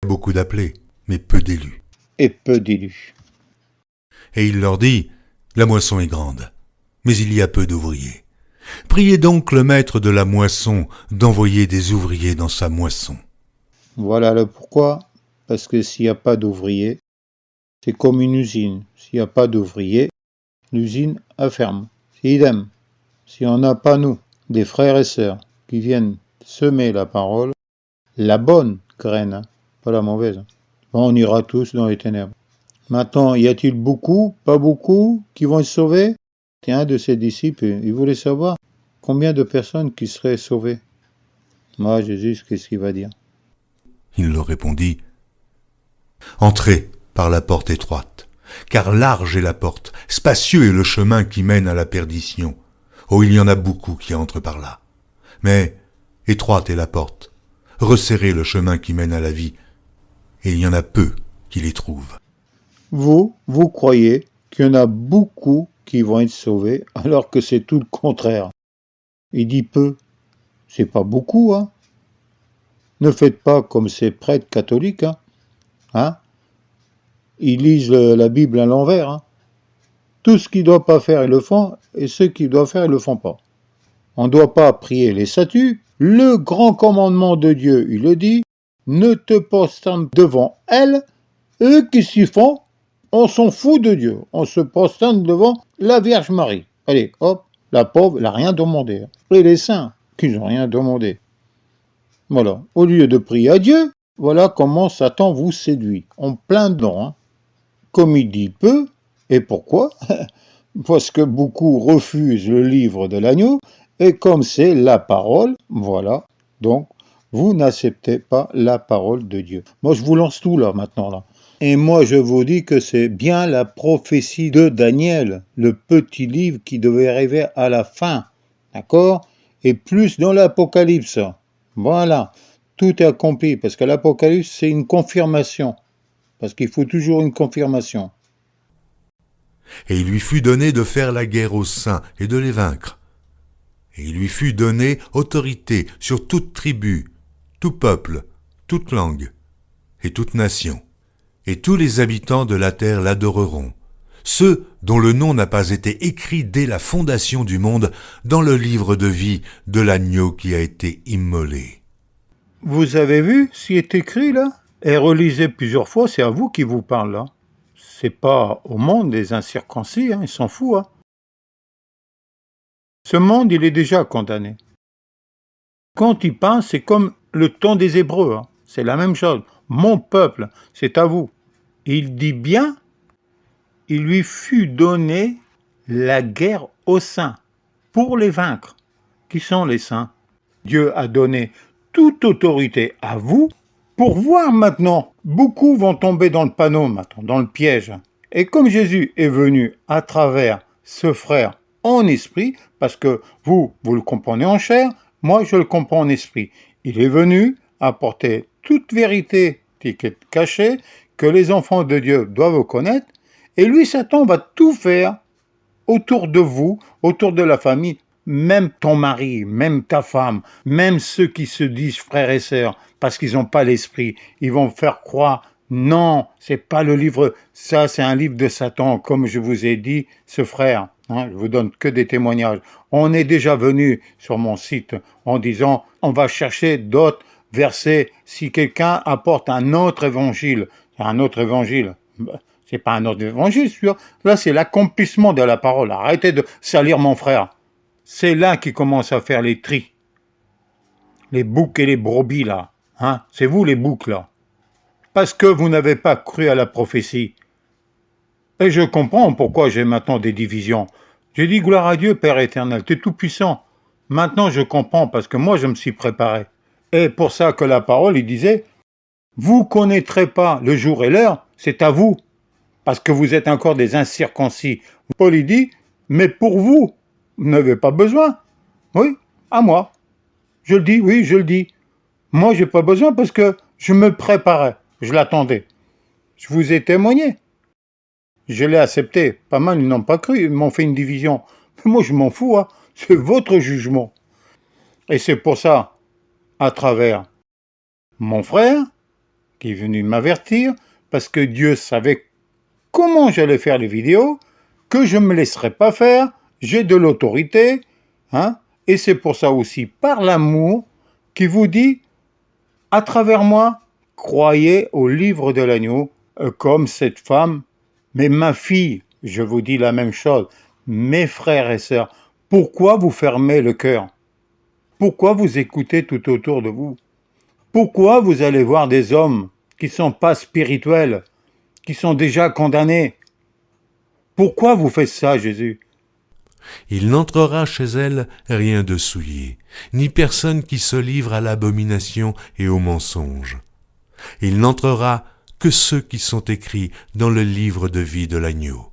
Beaucoup d'appelés, mais peu d'élus. Et peu d'élus. Et il leur dit, la moisson est grande, mais il y a peu d'ouvriers. Priez donc le maître de la moisson d'envoyer des ouvriers dans sa moisson. Voilà le pourquoi. Parce que s'il n'y a pas d'ouvriers, c'est comme une usine. S'il n'y a pas d'ouvriers, l'usine elle ferme. C'est idem. Si on n'a pas, nous, des frères et sœurs qui viennent semer la parole, la bonne graine, hein, pas la mauvaise, on ira tous dans les ténèbres. Maintenant, y a-t-il beaucoup, pas beaucoup, qui vont être sauvés? C'est un de ses disciples, il voulait savoir combien de personnes qui seraient sauvées. Moi, Jésus, qu'est-ce qu'il va dire? Il leur répondit, entrez par la porte étroite, car large est la porte, spacieux est le chemin qui mène à la perdition. Oh, il y en a beaucoup qui entrent par là. Mais étroite est la porte, resserré le chemin qui mène à la vie, et il y en a peu qui les trouvent. Vous croyez qu'il y en a beaucoup qui vont être sauvés, alors que c'est tout le contraire. Il dit peu, c'est pas beaucoup, hein. Ne faites pas comme ces prêtres catholiques, hein. Ils lisent la Bible à l'envers, hein. Tout ce qu'ils ne doivent pas faire, ils le font, et ceux qu'ils doivent faire, ils le font pas. On ne doit pas prier les statues. Le grand commandement de Dieu, il le dit, ne te prosterne devant elles. Eux qui s'y font, on s'en fout de Dieu. On se prosterne devant la Vierge Marie. Allez, hop, la pauvre, elle n'a rien demandé. Et les saints, qui n'ont rien demandé. Voilà. Au lieu de prier à Dieu, voilà comment Satan vous séduit. En plein dedans, hein. Comme il dit peu, et pourquoi? Parce que beaucoup refusent le livre de l'agneau, et comme c'est la parole, voilà, donc vous n'acceptez pas la parole de Dieu. Moi je vous lance tout là maintenant là. Et moi je vous dis que c'est bien la prophétie de Daniel, le petit livre qui devait arriver à la fin, d'accord? Et plus dans l'Apocalypse. Voilà, tout est accompli, parce que l'Apocalypse c'est une confirmation, parce qu'il faut toujours une confirmation. Et il lui fut donné de faire la guerre aux saints et de les vaincre. Et il lui fut donné autorité sur toute tribu, tout peuple, toute langue et toute nation. Et tous les habitants de la terre l'adoreront, ceux dont le nom n'a pas été écrit dès la fondation du monde dans le livre de vie de l'agneau qui a été immolé. Vous avez vu ce qui est écrit là? Et relisez plusieurs fois, c'est à vous qui vous parle là. C'est pas au monde des incirconcis, hein, ils s'en foutent. Hein. Ce monde, il est déjà condamné. Quand il parle, c'est comme le temps des Hébreux, hein. C'est la même chose. Mon peuple, c'est à vous. Il dit bien, il lui fut donné la guerre aux saints pour les vaincre. Qui sont les saints? Dieu a donné toute autorité à vous pour voir maintenant. Beaucoup vont tomber dans le panneau maintenant, dans le piège. Et comme Jésus est venu à travers ce frère en esprit, parce que vous le comprenez en chair, moi je le comprends en esprit. Il est venu apporter toute vérité qui est cachée, que les enfants de Dieu doivent connaître, et lui, Satan, va tout faire autour de vous, autour de la famille, même ton mari, même ta femme, même ceux qui se disent frères et sœurs, parce qu'ils n'ont pas l'esprit, ils vont faire croire, non, c'est pas le livre, ça c'est un livre de Satan, comme je vous ai dit, ce frère, hein, je vous donne que des témoignages. On est déjà venu sur mon site en disant, on va chercher d'autres versets, si quelqu'un apporte un autre évangile, c'est pas un autre évangile, sûr. Là, c'est l'accomplissement de la parole. Arrêtez de salir mon frère. C'est là qu'il commence à faire les tris. Les boucs et les brebis, là. Hein? C'est vous, les boucs, là. Parce que vous n'avez pas cru à la prophétie. Et je comprends pourquoi j'ai maintenant des divisions. J'ai dit, gloire à Dieu, Père éternel, tu es tout puissant. Maintenant, je comprends, parce que moi, je me suis préparé. Et pour ça que la parole, il disait, vous connaîtrez pas le jour et l'heure, c'est à vous. Parce que vous êtes encore des incirconcis. Paul il dit, mais pour vous, vous n'avez pas besoin. Oui, à moi. Je le dis, oui, je le dis. Moi, j'ai pas besoin parce que je me préparais, je l'attendais. Je vous ai témoigné. Je l'ai accepté. Pas mal, ils n'ont pas cru, ils m'ont fait une division. Mais moi, je m'en fous, hein. C'est votre jugement. Et c'est pour ça, à travers mon frère, qui est venu m'avertir, parce que Dieu savait comment j'allais faire les vidéos, que je ne me laisserai pas faire, j'ai de l'autorité, hein, et c'est pour ça aussi, par l'amour, qui vous dit, à travers moi, croyez au livre de l'agneau, comme cette femme. Mais ma fille, je vous dis la même chose, mes frères et sœurs, pourquoi vous fermez le cœur? Pourquoi vous écoutez tout autour de vous? Pourquoi vous allez voir des hommes qui ne sont pas spirituels, qui sont déjà condamnés? Pourquoi vous faites ça, Jésus? Il n'entrera chez elle rien de souillé, ni personne qui se livre à l'abomination et au mensonge. Il n'entrera que ceux qui sont écrits dans le livre de vie de l'agneau.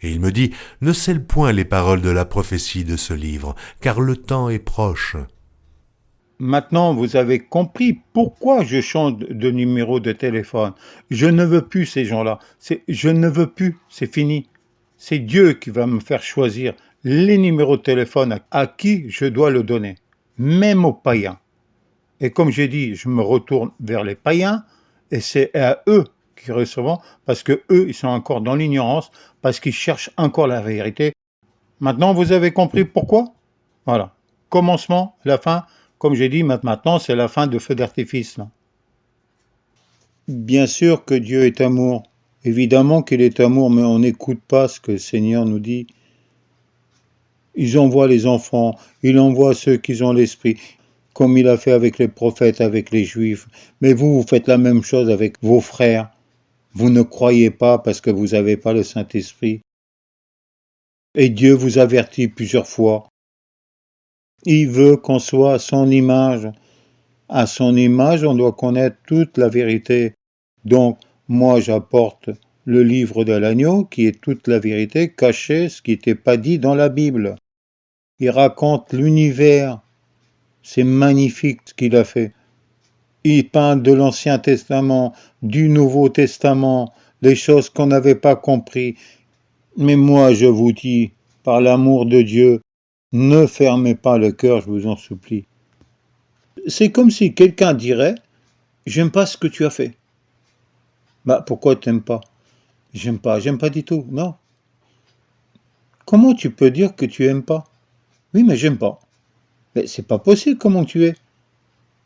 Et il me dit, ne scelle point les paroles de la prophétie de ce livre, car le temps est proche. Maintenant, vous avez compris pourquoi je change de numéro de téléphone. Je ne veux plus ces gens-là. Je ne veux plus, c'est fini. C'est Dieu qui va me faire choisir les numéros de téléphone à qui je dois le donner, même aux païens. Et comme j'ai dit, je me retourne vers les païens, et c'est à eux qui recevront, parce que eux, ils sont encore dans l'ignorance, parce qu'ils cherchent encore la vérité. Maintenant, vous avez compris pourquoi? Voilà. Commencement, la fin. Comme j'ai dit, maintenant, c'est la fin de feu d'artifice. Là. Bien sûr que Dieu est amour. Évidemment qu'il est amour, mais on n'écoute pas ce que le Seigneur nous dit. Il envoie les enfants, il envoie ceux qui ont l'esprit, comme il a fait avec les prophètes, avec les juifs. Mais vous faites la même chose avec vos frères. Vous ne croyez pas parce que vous n'avez pas le Saint-Esprit. Et Dieu vous avertit plusieurs fois. Il veut qu'on soit à son image. À son image, on doit connaître toute la vérité. Donc, moi, j'apporte le livre de l'agneau, qui est toute la vérité, cachée, ce qui n'était pas dit dans la Bible. Il raconte l'univers. C'est magnifique ce qu'il a fait. Il peint de l'Ancien Testament, du Nouveau Testament, des choses qu'on n'avait pas compris. Mais moi, je vous dis, par l'amour de Dieu, ne fermez pas le cœur, je vous en supplie. C'est comme si quelqu'un dirait, j'aime pas ce que tu as fait. Bah, pourquoi t'aimes pas? J'aime pas du tout, non. Comment tu peux dire que tu aimes pas? Oui, mais j'aime pas. Mais c'est pas possible, comment tu es?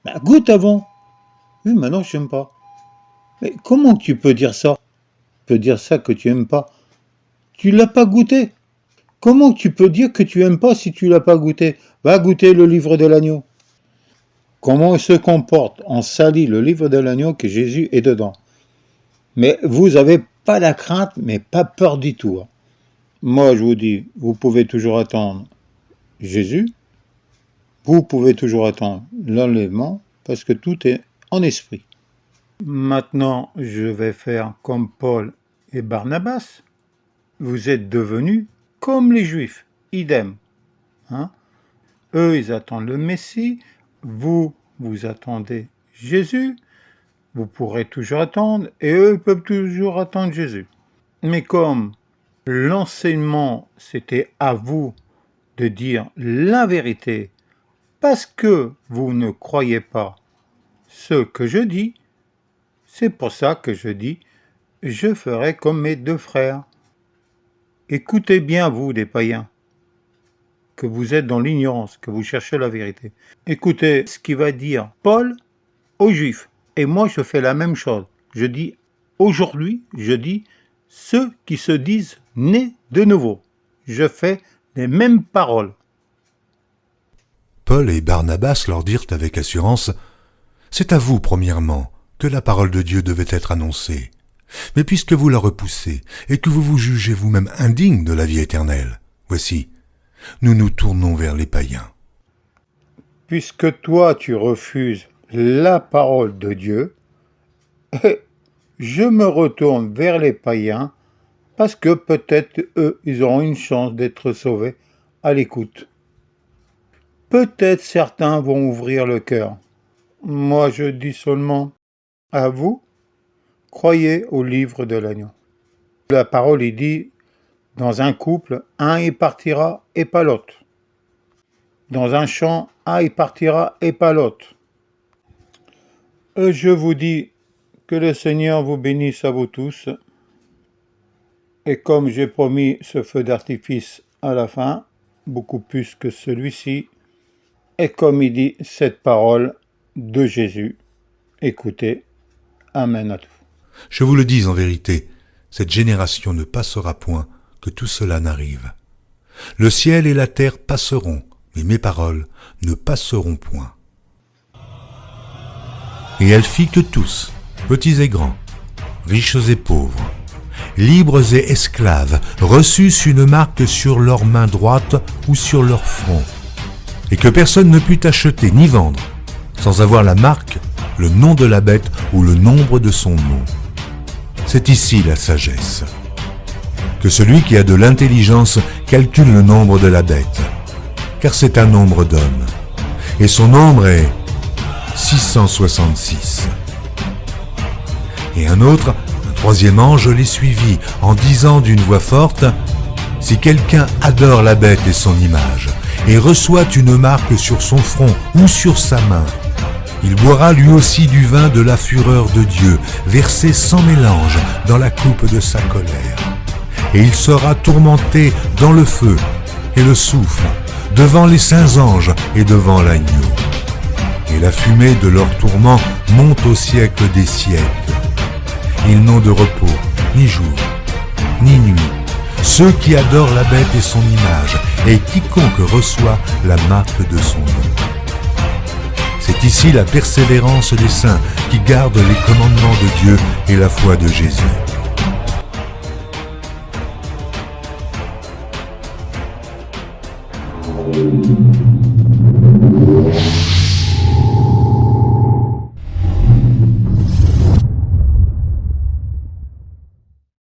Bah, goûte avant. Oui, mais non, j'aime pas. Mais comment tu peux dire ça? Tu peux dire ça que tu aimes pas? Tu l'as pas goûté. Comment tu peux dire que tu aimes pas si tu l'as pas goûté? Va goûter le livre de l'agneau. Comment il se comporte? On salit le livre de l'agneau que Jésus est dedans. Mais vous avez pas la crainte, mais pas peur du tout. Moi, je vous dis, vous pouvez toujours attendre Jésus. Vous pouvez toujours attendre l'enlèvement, parce que tout est en esprit. Maintenant, je vais faire comme Paul et Barnabas. Vous êtes devenus comme les Juifs, idem. Hein? Eux, ils attendent le Messie. Vous, vous attendez Jésus. Vous pourrez toujours attendre, et eux peuvent toujours attendre Jésus. Mais comme l'enseignement, c'était à vous de dire la vérité, parce que vous ne croyez pas ce que je dis, c'est pour ça que je dis, je ferai comme mes deux frères. Écoutez bien, vous, des païens, que vous êtes dans l'ignorance, que vous cherchez la vérité. Écoutez ce qu'il va dire Paul aux Juifs. Et moi, je fais la même chose. Je dis, aujourd'hui, je dis, ceux qui se disent nés de nouveau. Je fais les mêmes paroles. Paul et Barnabas leur dirent avec assurance, « C'est à vous, premièrement, que la parole de Dieu devait être annoncée. Mais puisque vous la repoussez, et que vous vous jugez vous-même indigne de la vie éternelle, voici, nous nous tournons vers les païens. » Puisque toi, tu refuses la parole de Dieu, je me retourne vers les païens, parce que peut-être eux, ils auront une chance d'être sauvés à l'écoute. Peut-être certains vont ouvrir le cœur. Moi, je dis seulement à vous, croyez au livre de l'agneau. La parole, il dit, dans un couple, un y partira et pas l'autre. Dans un champ, un y partira et pas l'autre. Je vous dis que le Seigneur vous bénisse à vous tous. Et comme j'ai promis ce feu d'artifice à la fin, beaucoup plus que celui-ci, et comme il dit cette parole de Jésus, écoutez, Amen à tout. Je vous le dis en vérité, cette génération ne passera point, que tout cela n'arrive. Le ciel et la terre passeront, mais mes paroles ne passeront point. Et elle fit que tous, petits et grands, riches et pauvres, libres et esclaves, reçussent une marque sur leur main droite ou sur leur front, et que personne ne put acheter ni vendre, sans avoir la marque, le nom de la bête ou le nombre de son nom. C'est ici la sagesse. Que celui qui a de l'intelligence calcule le nombre de la bête, car c'est un nombre d'hommes, et son nombre est 666. Et un troisième ange les suivit, en disant d'une voix forte, « Si quelqu'un adore la bête et son image, et reçoit une marque sur son front ou sur sa main, il boira lui aussi du vin de la fureur de Dieu, versé sans mélange dans la coupe de sa colère. Et il sera tourmenté dans le feu et le soufre, devant les saints anges et devant l'agneau. Et la fumée de leur tourment monte au siècle des siècles. Ils n'ont de repos, ni jour, ni nuit, ceux qui adorent la bête et son image, et quiconque reçoit la marque de son nom. C'est ici la persévérance des saints qui gardent les commandements de Dieu et la foi de Jésus.